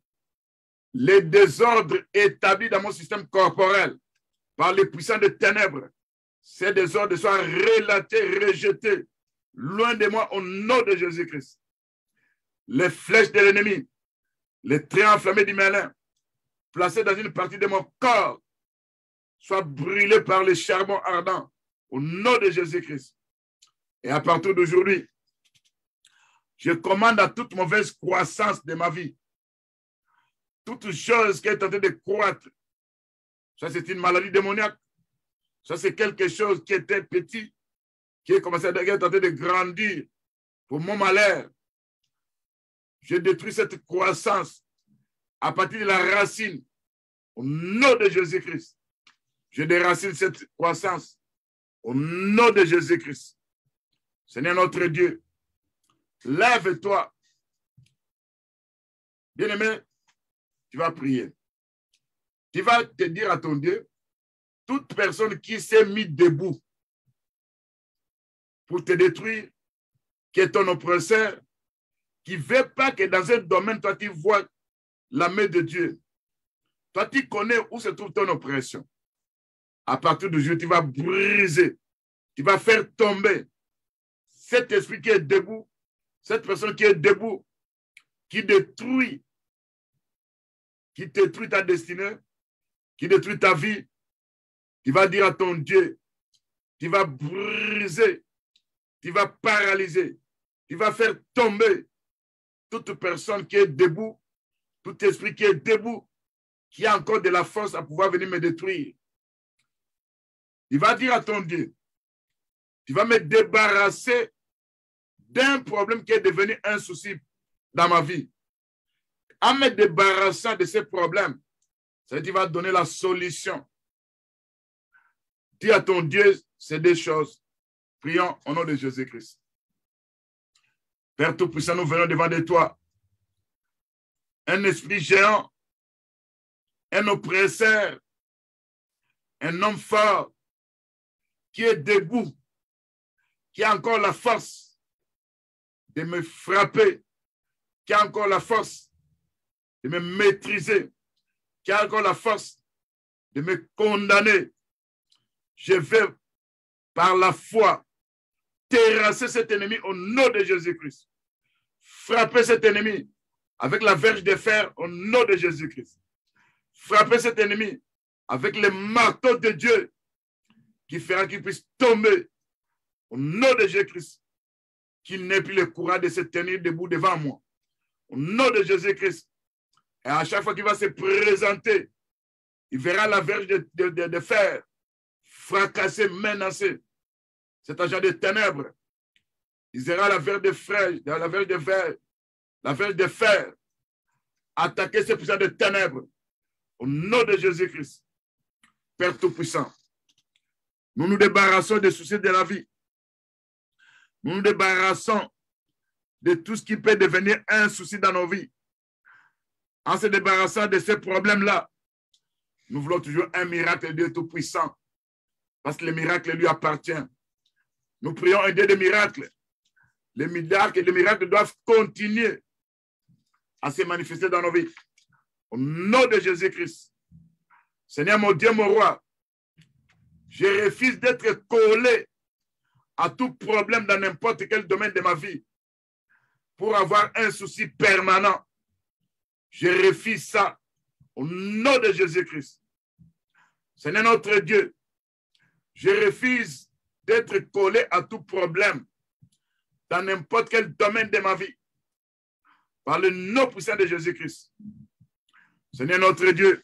les désordres établis dans mon système corporel par les puissants des ténèbres, ces désordres soient relatés, rejetés, loin de moi au nom de Jésus-Christ. Les flèches de l'ennemi, les traits enflammés du malin, placés dans une partie de mon corps, soient brûlés par les charbons ardents au nom de Jésus-Christ. Et à partir d'aujourd'hui, je commande à toute mauvaise croissance de ma vie, toute chose qui est en train de croître, ça c'est une maladie démoniaque, Ça, c'est quelque chose qui était petit, qui est commencé à tenter de grandir pour mon malheur. Je détruis cette croissance à partir de la racine. Au nom de Jésus-Christ, je déracine cette croissance. Au nom de Jésus-Christ. Seigneur notre Dieu, lève-toi. Bien-aimé, tu vas prier. Tu vas te dire à ton Dieu, toute personne qui s'est mise debout pour te détruire, qui est ton oppresseur, qui ne veut pas que dans un domaine, toi, tu vois la main de Dieu. Toi, tu connais où se trouve ton oppression. À partir de Dieu, tu vas briser, tu vas faire tomber cet esprit qui est debout, cette personne qui est debout, qui détruit ta destinée, qui détruit ta vie, qui va dire à ton Dieu, tu vas briser, tu vas paralyser, tu vas faire tomber toute personne qui est debout, tout esprit qui est debout, qui a encore de la force à pouvoir venir me détruire. Il va dire à ton Dieu, tu vas me débarrasser d'un problème qui est devenu un souci dans ma vie. En me débarrassant de ces problèmes, ça veut dire qu'il va donner la solution. Dis à ton Dieu ces deux choses. Prions au nom de Jésus-Christ. Père Tout-Puissant, nous venons devant de toi. Un esprit géant, un oppresseur, un homme fort qui est debout, qui a encore la force de me frapper, qui a encore la force de me maîtriser, qui a encore la force de me condamner. Je vais, par la foi, terrasser cet ennemi au nom de Jésus-Christ. Frapper cet ennemi avec la verge de fer au nom de Jésus-Christ. Frapper cet ennemi avec le marteau de Dieu qui fera qu'il puisse tomber au nom de Jésus-Christ. Qu'il n'ait plus le courage de se tenir debout devant moi. Au nom de Jésus-Christ. Et à chaque fois qu'il va se présenter, il verra la verge de fer fracasser, menacer cet agent de ténèbres. Il verra la verge de fer, la verge de fer, la verge de fer attaquer ces puissants de ténèbres. Au nom de Jésus-Christ. Père Tout-Puissant, nous nous débarrassons des soucis de la vie. Nous nous débarrassons de tout ce qui peut devenir un souci dans nos vies. En se débarrassant de ces problèmes-là, nous voulons toujours un miracle de Dieu Tout-Puissant, parce que le miracle lui appartient. Nous prions un Dieu de miracles. Les miracles doivent continuer à se manifester dans nos vies. Au nom de Jésus-Christ. Seigneur mon Dieu, mon roi, je refuse d'être collé à tout problème dans n'importe quel domaine de ma vie pour avoir un souci permanent. Je refuse ça au nom de Jésus-Christ. Seigneur notre Dieu, je refuse d'être collé à tout problème dans n'importe quel domaine de ma vie par le nom puissant de Jésus-Christ. Seigneur notre Dieu,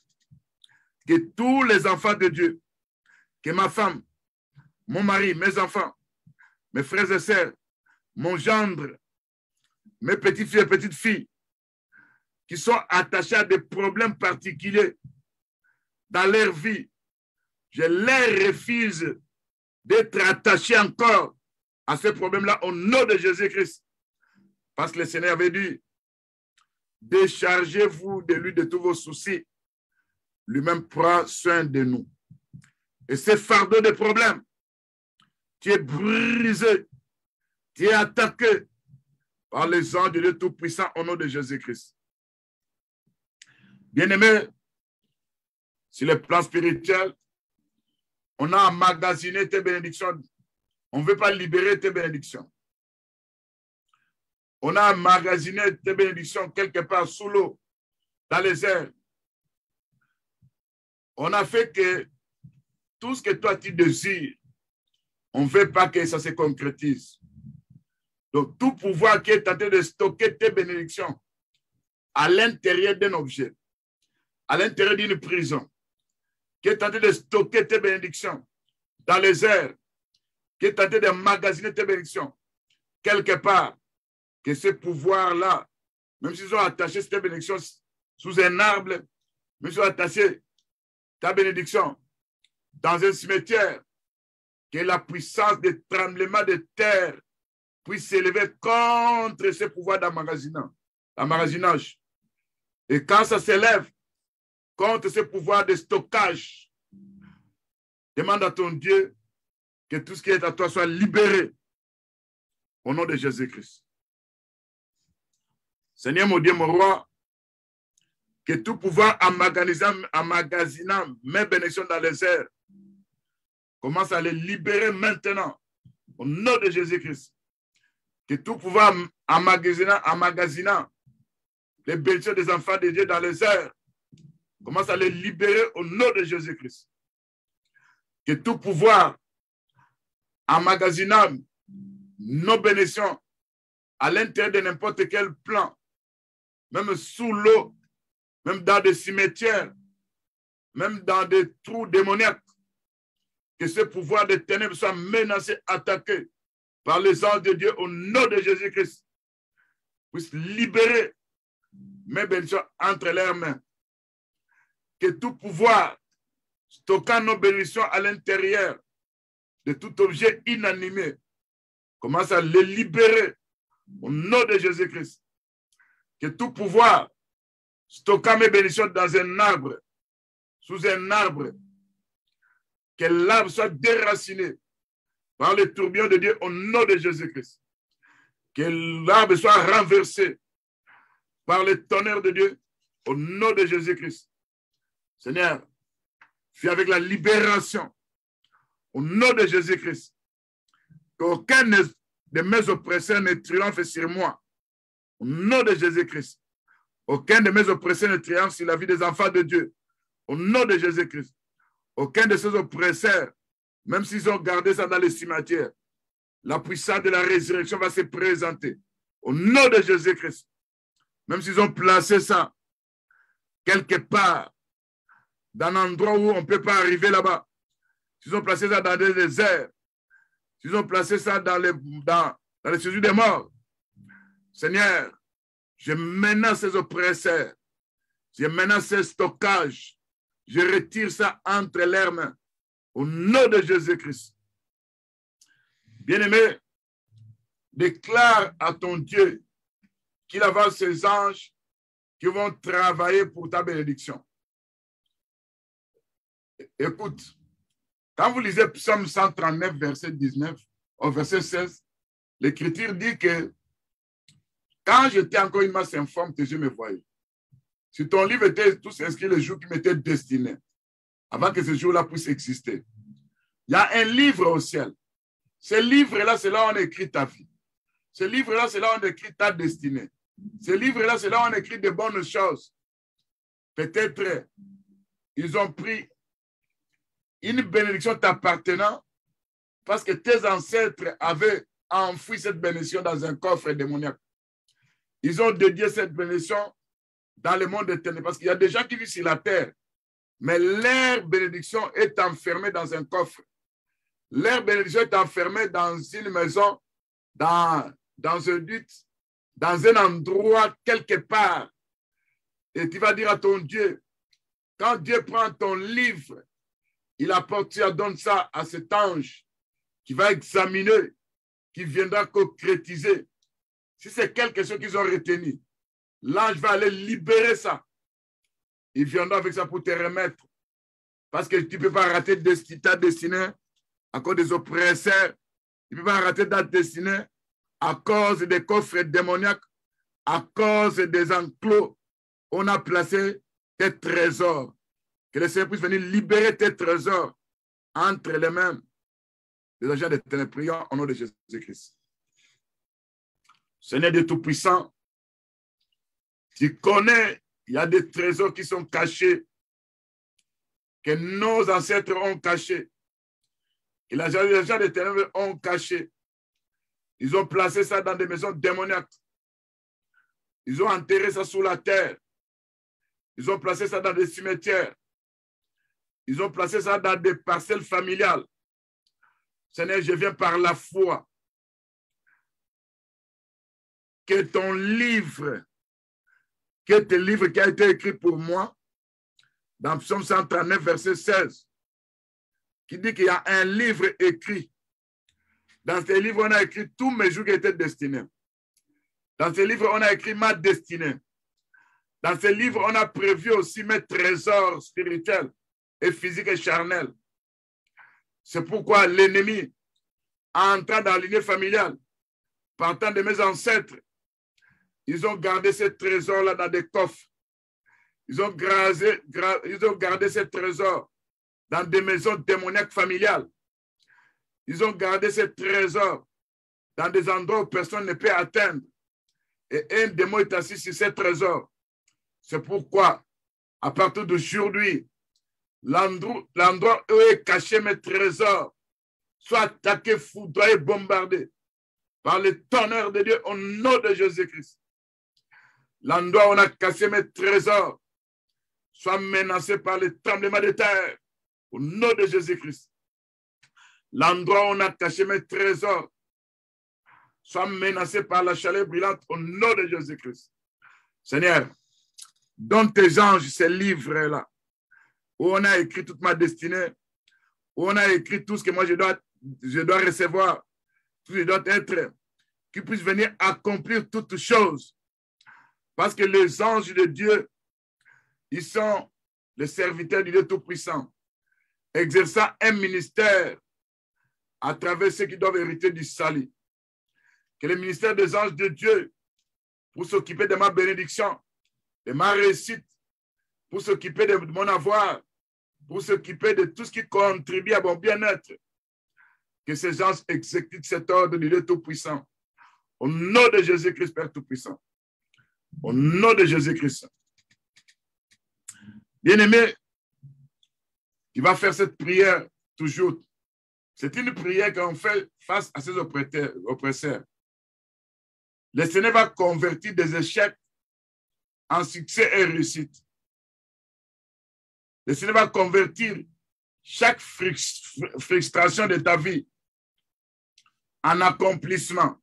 que tous les enfants de Dieu, que ma femme, mon mari, mes enfants, mes frères et sœurs, mon gendre, mes petites filles et petites filles, qui sont attachés à des problèmes particuliers dans leur vie, je leur refuse d'être attachés encore à ces problèmes-là au nom de Jésus-Christ. Parce que le Seigneur avait dit, déchargez-vous de lui de tous vos soucis. Lui-même prend soin de nous. Et ce fardeau de problèmes, tu es brisé, tu es attaqué par les anges de Dieu Tout-Puissant au nom de Jésus-Christ. Bien-aimés, sur le plan spirituel, on a emmagasiné tes bénédictions. On ne veut pas libérer tes bénédictions. On a emmagasiné tes bénédictions quelque part sous l'eau, dans les airs. On a fait que tout ce que toi tu désires, on ne veut pas que ça se concrétise. Donc, tout pouvoir qui est tenté de stocker tes bénédictions à l'intérieur d'un objet, à l'intérieur d'une prison, qui est tenté de stocker tes bénédictions dans les airs, qui est tenté d'emmagasiner tes bénédictions, quelque part, que ce pouvoir-là, même s'ils ont attaché cette bénédiction sous un arbre, même s'ils ont attaché ta bénédiction dans un cimetière, que la puissance des tremblements de terre puisse s'élever contre ce pouvoir d'emmagasinage. Et quand ça s'élève contre ce pouvoir de stockage, demande à ton Dieu que tout ce qui est à toi soit libéré au nom de Jésus-Christ. Seigneur mon Dieu, mon roi, que tout pouvoir emmagasinant mes bénédictions dans les airs commence à les libérer maintenant au nom de Jésus-Christ. Que tout pouvoir emmagasinant les bénédictions des enfants de Dieu dans les airs commence à les libérer au nom de Jésus-Christ. Que tout pouvoir emmagasinant nos bénédictions à l'intérieur de n'importe quel plan, même sous l'eau, même dans des cimetières, même dans des trous démoniaques, que ce pouvoir des ténèbres soit menacé, attaqué par les anges de Dieu au nom de Jésus-Christ, puisse libérer mes bénédictions entre leurs mains. Que tout pouvoir stockant nos bénédictions à l'intérieur de tout objet inanimé commence à les libérer au nom de Jésus-Christ. Que tout pouvoir stockant mes bénédictions dans un arbre, sous un arbre, que l'arbre soit déraciné par les tourbillons de Dieu au nom de Jésus-Christ. Que l'arbre soit renversé par les tonnerres de Dieu au nom de Jésus-Christ. Seigneur, fais avec la libération au nom de Jésus-Christ. Qu'aucun de mes oppresseurs ne triomphe sur moi au nom de Jésus-Christ. Aucun de mes oppresseurs ne triomphe sur la vie des enfants de Dieu au nom de Jésus-Christ. Aucun de ces oppresseurs, même s'ils ont gardé ça dans les cimetières, la puissance de la résurrection va se présenter au nom de Jésus-Christ. Même s'ils ont placé ça quelque part, dans un endroit où on ne peut pas arriver là-bas, s'ils ont placé ça dans des déserts, s'ils ont placé ça dans les séjours des morts, Seigneur, je menace ces oppresseurs, je menace ces stockages, je retire ça entre leurs mains, au nom de Jésus-Christ. Bien-aimé, déclare à ton Dieu qu'il avance ses anges qui vont travailler pour ta bénédiction. Écoute, quand vous lisez Psaume 139, verset 19, au verset 16, l'Écriture dit que quand j'étais encore une masse informe, tes yeux me voyaient. Si ton livre était tous inscrit le jour qui m'était destiné, avant que ce jour-là puisse exister, il y a un livre au ciel. Ce livre-là, c'est là où on écrit ta vie. Ce livre-là, c'est là où on écrit ta destinée. Ce livre-là, c'est là où on écrit de bonnes choses. Peut-être, ils ont pris une bénédiction t'appartenant parce que tes ancêtres avaient enfoui cette bénédiction dans un coffre démoniaque. Ils ont dédié cette bénédiction dans le monde des ténèbres parce qu'il y a des gens qui vivent sur la terre, mais leur bénédiction est enfermée dans un coffre. Leur bénédiction est enfermée dans une maison, dans un but, dans un endroit quelque part. Et tu vas dire à ton Dieu, quand Dieu prend ton livre, il apporte ça, donne ça à cet ange qui va examiner, qui viendra concrétiser. Si c'est quelque chose qu'ils ont retenu, l'ange va aller libérer ça. Il viendra avec ça pour te remettre. Parce que tu ne peux pas rater ta destinée à cause des oppresseurs. Tu ne peux pas rater ta destinée à cause des coffres démoniaques, à cause des enclos. On a placé tes trésors. Que le Seigneur puisse venir libérer tes trésors entre les mains des agents de ténèbres. Prions au nom de Jésus-Christ. Seigneur Dieu Tout-Puissant, tu connais, il y a des trésors qui sont cachés, que nos ancêtres ont cachés, que les agents de ténèbres ont cachés. Ils ont placé ça dans des maisons démoniaques. Ils ont enterré ça sous la terre. Ils ont placé ça dans des cimetières. Ils ont placé ça dans des parcelles familiales. Seigneur, je viens par la foi. Que ton livre, que tes livres qui a été écrit pour moi, dans Psaume 139, verset 16, qui dit qu'il y a un livre écrit. Dans ce livre, on a écrit tous mes jours qui étaient destinés. Dans ce livre, on a écrit ma destinée. Dans ce livre, on a prévu aussi mes trésors spirituels et physiques et charnels. C'est pourquoi l'ennemi, en entrant dans la lignée familiale, partant de mes ancêtres, ils ont gardé ces trésors-là dans des coffres. Ils ont gardé ces trésors dans des maisons démoniaques familiales. Ils ont gardé ces trésors dans des endroits où personne ne peut atteindre. Et un démon est assis sur ces trésors. C'est pourquoi, à partir d'aujourd'hui, l'endroit où est caché mes trésors soit attaqué, foudroyé, bombardé par le tonnerre de Dieu au nom de Jésus-Christ. L'endroit où on a caché mes trésors soit menacé par le tremblement de terre au nom de Jésus-Christ. L'endroit où on a caché mes trésors soit menacé par la chaleur brûlante au nom de Jésus-Christ. Seigneur, donne tes anges ces livres-là, où on a écrit toute ma destinée, où on a écrit tout ce que moi je dois recevoir, tout ce que je dois être, qui puisse venir accomplir toutes choses. Parce que les anges de Dieu, ils sont les serviteurs du Dieu Tout-Puissant, exerçant un ministère à travers ceux qui doivent hériter du salut. Que le ministère des anges de Dieu, pour s'occuper de ma bénédiction, de ma réussite, pour s'occuper de mon avoir, pour s'occuper de tout ce qui contribue à mon bien-être, que ces anges exécutent cet ordre du Dieu Tout-Puissant. Au nom de Jésus-Christ, Père Tout-Puissant. Au nom de Jésus-Christ. Bien-aimé, tu vas faire cette prière toujours. C'est une prière qu'on fait face à ses oppresseurs. Le Seigneur va convertir des échecs en succès et réussite. Le Seigneur va convertir chaque frustration de ta vie en accomplissement.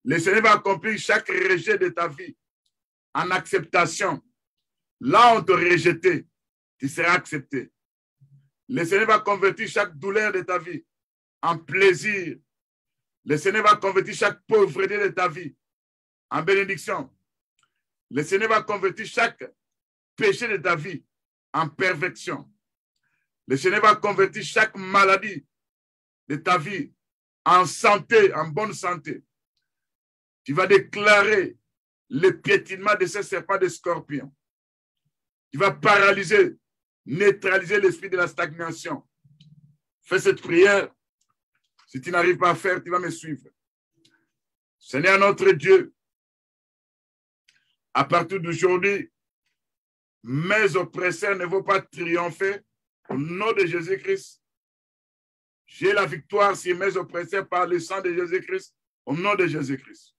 Le Seigneur va accomplir chaque rejet de ta vie en acceptation. Là où on te rejeté, tu seras accepté. Le Seigneur va convertir chaque douleur de ta vie en plaisir. Le Seigneur va convertir chaque pauvreté de ta vie en bénédiction. Le Seigneur va convertir chaque péché de ta vie en perfection. Le Seigneur va convertir chaque maladie de ta vie en santé, en bonne santé. Tu vas déclarer le piétinement de ces serpents de scorpions. Tu vas paralyser, neutraliser l'esprit de la stagnation. Fais cette prière. Si tu n'arrives pas à faire, tu vas me suivre. Seigneur notre Dieu, à partir d'aujourd'hui, mes oppresseurs ne vont pas triompher. Au nom de Jésus-Christ, j'ai la victoire sur mes oppresseurs par le sang de Jésus-Christ. Au nom de Jésus-Christ.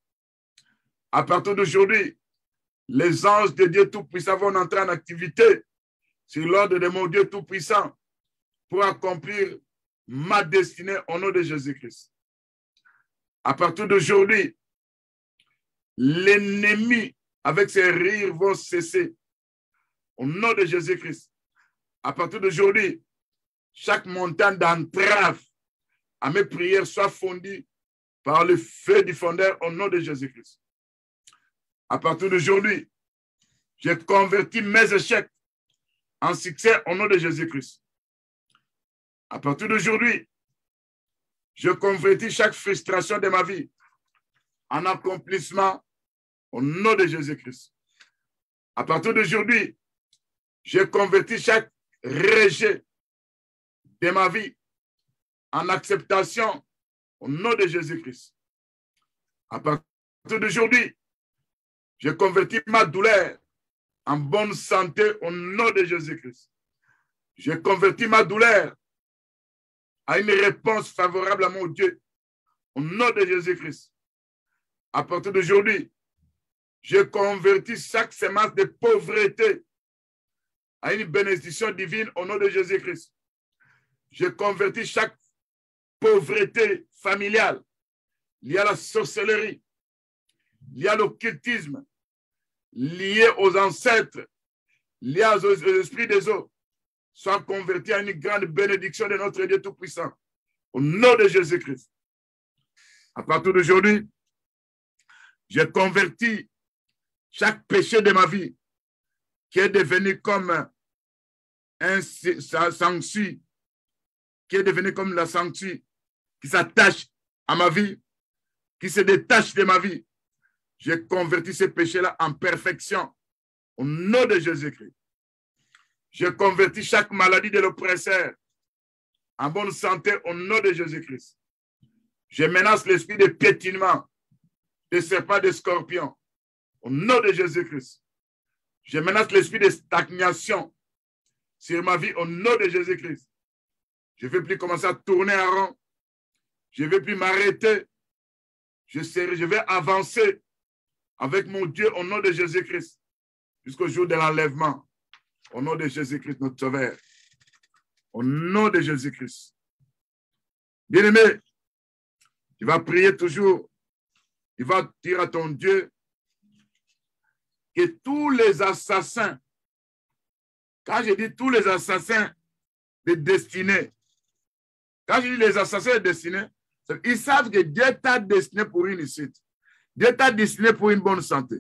À partir d'aujourd'hui, les anges de Dieu Tout-Puissant vont entrer en activité sur l'ordre de mon Dieu Tout-Puissant pour accomplir ma destinée au nom de Jésus-Christ. À partir d'aujourd'hui, l'ennemi avec ses rires vont cesser au nom de Jésus-Christ. À partir d'aujourd'hui, chaque montagne d'entrave à mes prières soit fondue par le feu du fondeur au nom de Jésus-Christ. À partir d'aujourd'hui, j'ai converti mes échecs en succès au nom de Jésus-Christ. À partir d'aujourd'hui, je convertis chaque frustration de ma vie en accomplissement au nom de Jésus-Christ. À partir d'aujourd'hui, je convertis chaque rejet de ma vie en acceptation au nom de Jésus-Christ. À partir d'aujourd'hui, je convertis ma douleur en bonne santé au nom de Jésus-Christ. Je convertis ma douleur à une réponse favorable à mon Dieu au nom de Jésus-Christ. À partir d'aujourd'hui, je convertis chaque semence de pauvreté à une bénédiction divine au nom de Jésus-Christ. Je convertis chaque pauvreté familiale, liée à la sorcellerie, liée à l'occultisme, liée aux ancêtres, liée aux esprits des eaux, soient convertis à une grande bénédiction de notre Dieu Tout-Puissant. Au nom de Jésus-Christ. À partir d'aujourd'hui, j'ai converti chaque péché de ma vie qui est devenu comme un sanctuaire, qui est devenu comme la sanctuaire qui s'attache à ma vie, qui se détache de ma vie. J'ai converti ces péchés-là en perfection au nom de Jésus-Christ. J'ai converti chaque maladie de l'oppresseur en bonne santé au nom de Jésus-Christ. Je menace l'esprit de piétinement, de serpent, de scorpion au nom de Jésus-Christ. Je menace l'esprit de stagnation sur ma vie au nom de Jésus-Christ. Je ne vais plus commencer à tourner en rond. Je ne vais plus m'arrêter. Je vais avancer avec mon Dieu au nom de Jésus-Christ jusqu'au jour de l'enlèvement. Au nom de Jésus-Christ, notre Sauveur. Au nom de Jésus-Christ. Bien-aimé, tu vas prier toujours. Tu vas dire à ton Dieu que tous les assassins, quand je dis tous les assassins de destinée, quand je dis les assassins de destinée, ils savent que Dieu t'a destiné pour une réussite. Dieu t'a destiné pour une bonne santé.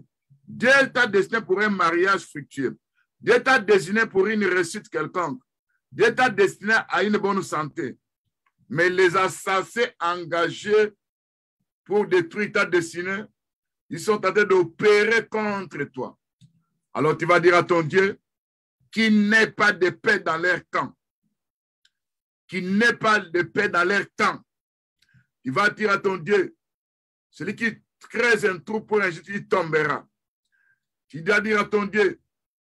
Dieu t'a destiné pour un mariage fructueux. Dieu t'a destiné pour une réussite quelconque. Dieu t'a destiné à une bonne santé. Mais les assassins engagés pour détruire ta destinée, ils sont en train d'opérer contre toi. Alors tu vas dire à ton Dieu qu'il n'ait pas de paix dans leur camp. Qu'il n'ait pas de paix dans leur camp. Tu vas dire à ton Dieu, celui qui crée un trou pour un juste, il tombera. Tu dois dire à ton Dieu,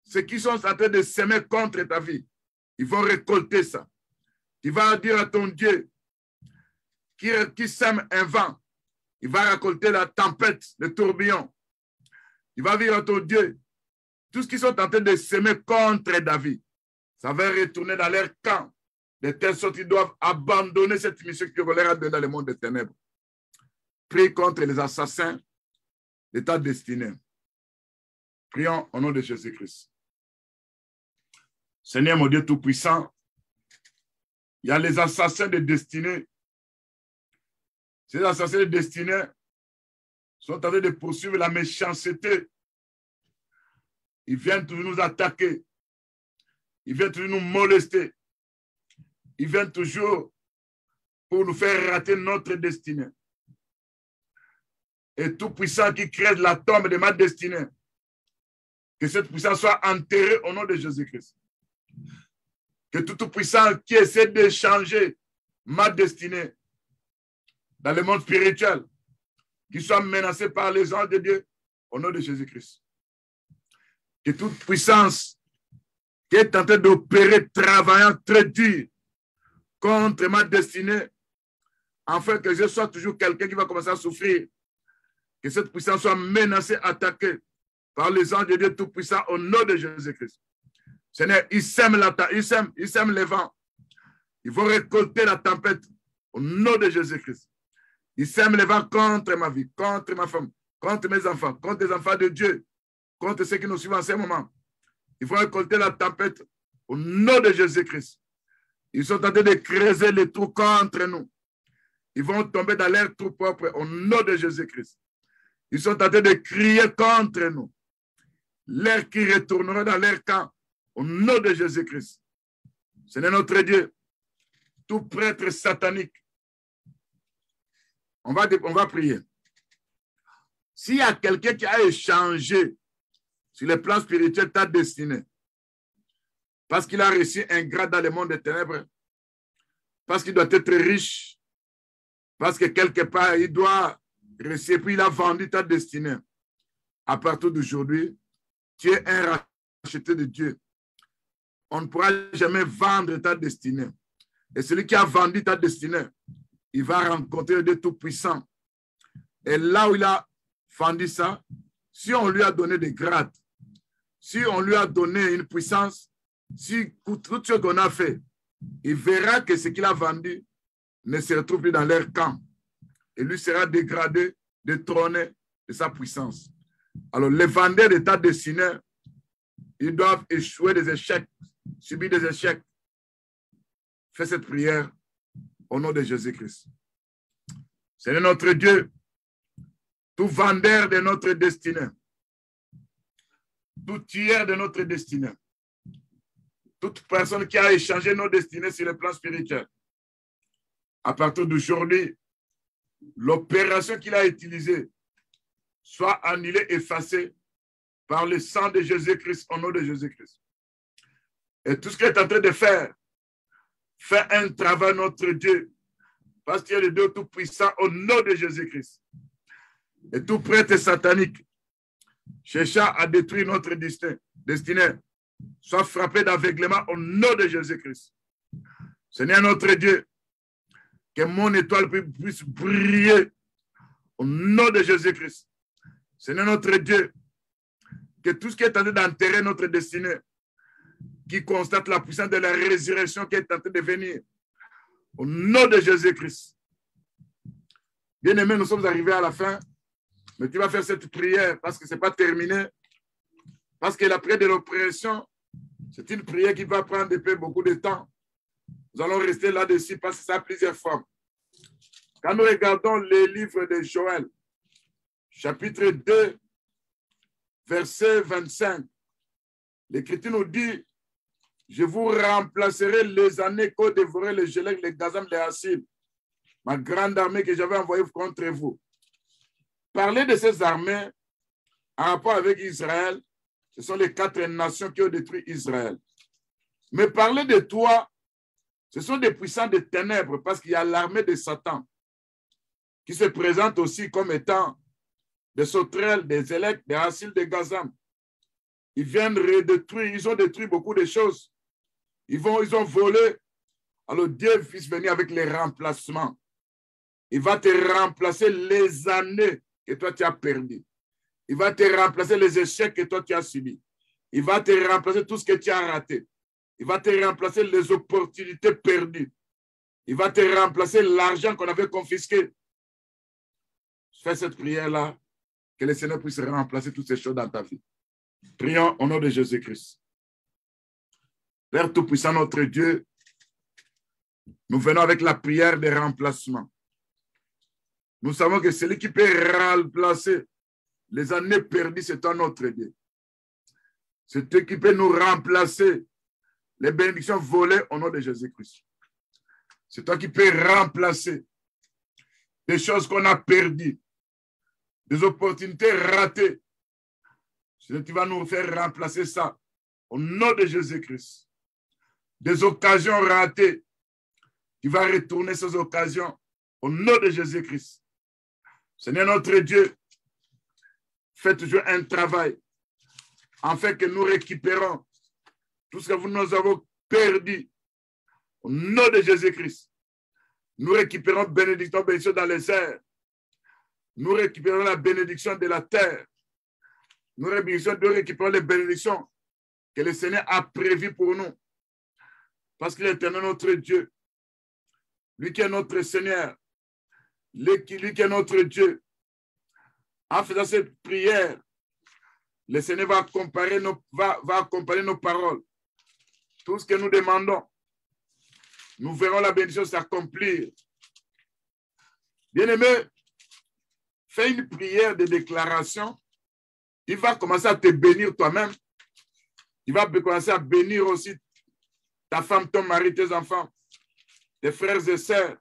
ceux qui sont en train de s'aimer contre ta vie, ils vont récolter ça. Tu vas dire à ton Dieu, qui sème un vent, il va récolter la tempête, le tourbillon. Il va dire à ton Dieu, tous ceux qui sont en train de s'aimer contre David, ça va retourner dans leur camp, de telle sorte qu'ils doivent abandonner cette mission que leur a donnée dans le monde des ténèbres. Prie contre les assassins de ta destinée. Prions au nom de Jésus-Christ. Seigneur mon Dieu Tout-Puissant, il y a les assassins de destinée. Ces assassins de destinée sont en train de poursuivre la méchanceté. Ils viennent toujours nous attaquer. Ils viennent toujours nous molester. Ils viennent toujours pour nous faire rater notre destinée. Et Tout-Puissant qui crée la tombe de ma destinée, que cette puissance soit enterrée au nom de Jésus-Christ. Que Tout-Puissant qui essaie de changer ma destinée dans le monde spirituel, qui soit menacé par les anges de Dieu au nom de Jésus-Christ. Que toute puissance qui est en train d'opérer, travaillant très dur contre ma destinée, afin que je sois toujours quelqu'un qui va commencer à souffrir, que cette puissance soit menacée, attaquée par les anges de Dieu Tout-Puissant au nom de Jésus-Christ. Seigneur, ils sèment les vents. Ils vont récolter la tempête au nom de Jésus-Christ. Ils sèment les vents contre ma vie, contre ma femme, contre mes enfants, contre les enfants de Dieu, contre ceux qui nous suivent en ce moment. Ils vont récolter la tempête au nom de Jésus-Christ. Ils sont en train de creuser les trous contre nous. Ils vont tomber dans leur trou propre au nom de Jésus-Christ. Ils sont en train de crier contre nous. L'air qui retournera dans leur camp au nom de Jésus-Christ. Seigneur notre Dieu, tout prêtre satanique, on va prier. S'il y a quelqu'un qui a échangé sur le plan spirituel ta destinée, parce qu'il a reçu un grade dans le monde des ténèbres, parce qu'il doit être riche, parce que quelque part il doit réussir, puis il a vendu ta destinée. À partir d'aujourd'hui, tu es un racheté de Dieu. On ne pourra jamais vendre ta destinée. Et celui qui a vendu ta destinée, il va rencontrer le Dieu Tout-Puissant. Et là où il a vendu ça, si on lui a donné des grades, si on lui a donné une puissance, si tout ce qu'on a fait, il verra que ce qu'il a vendu ne se retrouve plus dans leur camp. Et lui sera dégradé, détrôné de sa puissance. Alors, les vendeurs d'état destinés, ils doivent échouer des échecs, subir des échecs. Fais cette prière au nom de Jésus-Christ. Seigneur notre Dieu, tout vendeur de notre destinée, tout tiers de notre destinée, toute personne qui a échangé nos destinées sur le plan spirituel, à partir d'aujourd'hui, l'opération qu'il a utilisée soit annulée, effacée par le sang de Jésus-Christ, au nom de Jésus-Christ. Et tout ce qu'il est en train de faire, fait un travail, notre Dieu, parce qu'il y a le Dieu Tout-Puissant, au nom de Jésus-Christ. Et tout prêtre satanique cherchant à détruire notre destinée, soit frappé d'aveuglement au nom de Jésus-Christ. Seigneur notre Dieu, que mon étoile puisse briller au nom de Jésus-Christ. Seigneur notre Dieu, que tout ce qui est en train d'enterrer notre destinée, qui constate la puissance de la résurrection qui est en train de venir, au nom de Jésus-Christ. Bien-aimés, nous sommes arrivés à la fin, mais tu vas faire cette prière parce que ce n'est pas terminé, parce que la prière de l'oppression, c'est une prière qui va prendre depuis beaucoup de temps. Nous allons rester là-dessus parce que ça a plusieurs formes. Quand nous regardons les livres de Joël, chapitre 2, verset 25, l'Écriture nous dit: je vous remplacerai les années qu'ont dévoré les Gélèques, les Gazam, les Assyriens, ma grande armée que j'avais envoyée contre vous. Parler de ces armées en rapport avec Israël, ce sont les 4 nations qui ont détruit Israël. Mais parler de toi, ce sont des puissants de ténèbres, parce qu'il y a l'armée de Satan qui se présente aussi comme étant des sauterelles, des Élèques, des Assyriens, des Gazam. Ils viennent redétruire, ils ont détruit beaucoup de choses. Ils ont volé. Alors Dieu puisse venir avec les remplacements. Il va te remplacer les années que toi tu as perdues. Il va te remplacer les échecs que toi tu as subis. Il va te remplacer tout ce que tu as raté. Il va te remplacer les opportunités perdues. Il va te remplacer l'argent qu'on avait confisqué. Fais cette prière-là, que le Seigneur puisse remplacer toutes ces choses dans ta vie. Prions au nom de Jésus-Christ. Père Tout-Puissant, notre Dieu, nous venons avec la prière de remplacement. Nous savons que celui qui peut remplacer les années perdues, c'est toi, notre Dieu. C'est toi qui peut nous remplacer les bénédictions volées au nom de Jésus-Christ. C'est toi qui peux remplacer des choses qu'on a perdues, des opportunités ratées. Tu vas nous faire remplacer ça au nom de Jésus-Christ. Des occasions ratées, tu vas retourner ces occasions au nom de Jésus-Christ. Seigneur notre Dieu, fais toujours un travail afin que nous récupérons tout ce que nous avons perdu au nom de Jésus-Christ. Nous récupérons bénédiction dans les airs. Nous récupérons la bénédiction de la terre. Nous récupérons les bénédictions que le Seigneur a prévues pour nous. Parce qu'il est éternel notre Dieu. Lui qui est notre Seigneur. Lui qui est notre Dieu. En faisant cette prière, le Seigneur va accompagner nos paroles. Tout ce que nous demandons, nous verrons la bénédiction s'accomplir. Bien-aimé, fais une prière de déclaration. Il va commencer à te bénir toi-même. Il va commencer à bénir aussi ta femme, ton mari, tes enfants, tes frères et sœurs.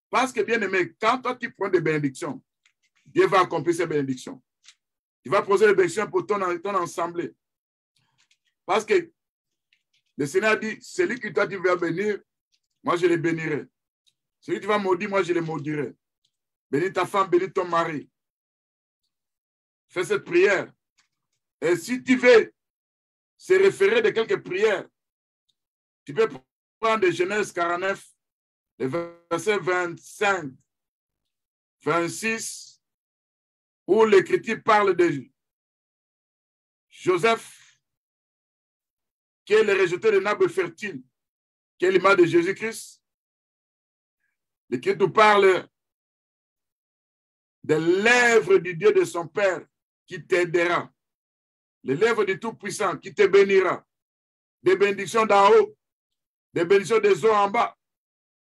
Parce que, bien-aimé, quand toi tu prends des bénédictions, Dieu va accomplir ces bénédictions. Il va poser les bénédictions pour ton assemblée. Parce que le Seigneur dit, celui que toi tu vas bénir, moi je le bénirai. Celui que tu vas maudire, moi je le maudirai. Bénis ta femme, bénis ton mari. Fais cette prière. Et si tu veux se référer de quelques prières, tu peux prendre de Genèse 49, les versets 25, 26, où l'Écriture parle de Joseph, qui est le rejeté de Nabre fertile, qui est l'image de Jésus-Christ. L'Écriture parle des lèvres du Dieu de son Père qui t'aidera. Les lèvres du Tout-Puissant qui te bénira. Des bénédictions d'en haut, des bénédictions des eaux en bas,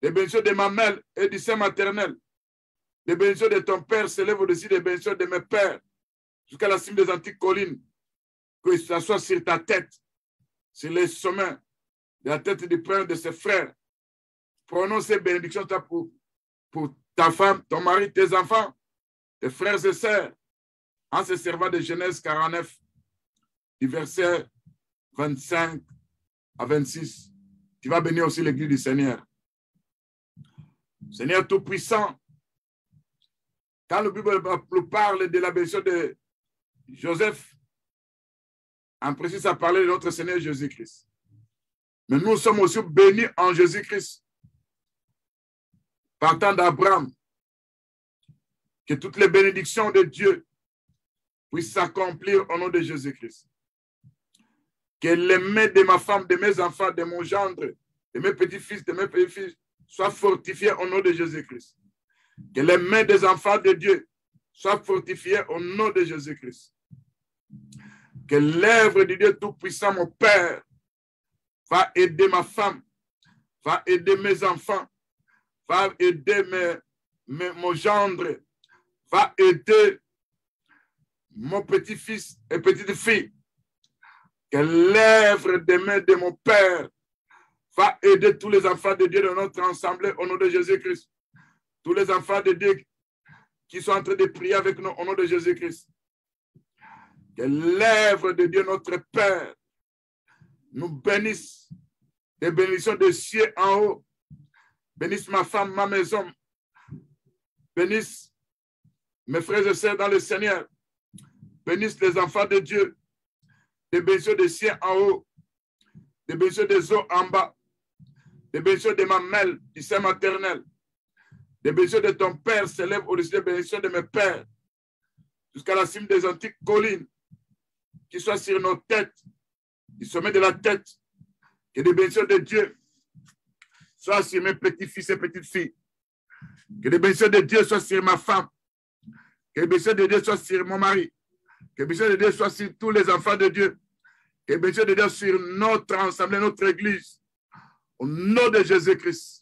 des bénédictions des mamelles et du sein maternel. Les bénédictions de ton Père s'élèvent au-dessus des bénédictions de mes pères, jusqu'à la cime des antiques collines. Que ça soit sur ta tête, sur les sommets de la tête du Père de ses frères. Prononce ces bénédictions pour ta femme, ton mari, tes enfants, tes frères et sœurs, en se servant de Genèse 49, du verset 25 à 26. Tu vas bénir aussi l'église du Seigneur. Seigneur Tout-Puissant, quand la Bible parle de la bénédiction de Joseph, en précis, ça parlait de notre Seigneur Jésus-Christ. Mais nous sommes aussi bénis en Jésus-Christ. Partant d'Abraham, que toutes les bénédictions de Dieu puissent s'accomplir au nom de Jésus-Christ. Que les mains de ma femme, de mes enfants, de mon gendre, de mes petits-fils, de mes petits-fils soient fortifiées au nom de Jésus-Christ. Que les mains des enfants de Dieu soient fortifiées au nom de Jésus-Christ. Que l'œuvre de Dieu Tout-Puissant, mon Père, va aider ma femme, va aider mes enfants, va aider mon gendre, va aider mon petit-fils et petite-fille. Que l'œuvre des mains de mon Père va aider tous les enfants de Dieu de notre assemblée au nom de Jésus-Christ. Tous les enfants de Dieu qui sont en train de prier avec nous au nom de Jésus-Christ. Que l'œuvre de Dieu, notre Père, nous bénisse. Des bénédictions de cieux en haut. Bénisse ma femme, ma maison. Bénisse mes frères et sœurs dans le Seigneur. Bénisse les enfants de Dieu. Des bénédictions de cieux en haut. Des bénédictions des eaux en bas. Des bénédictions de ma mère, du sein maternel. Des bénédictions de ton Père s'élèvent au-dessus des bénédictions de mes pères. Jusqu'à la cime des antiques collines. Qui soient sur nos têtes. Du sommet de la tête. Que des bénédictions de Dieu soient sur mes petits-fils et petites-filles. Que les bénédictions de Dieu soient sur ma femme. Que les bénédictions de Dieu soient sur mon mari. Que les bénédictions de Dieu soient sur tous les enfants de Dieu. Que les bénédictions de Dieu soient sur notre ensemble, notre église. Au nom de Jésus-Christ.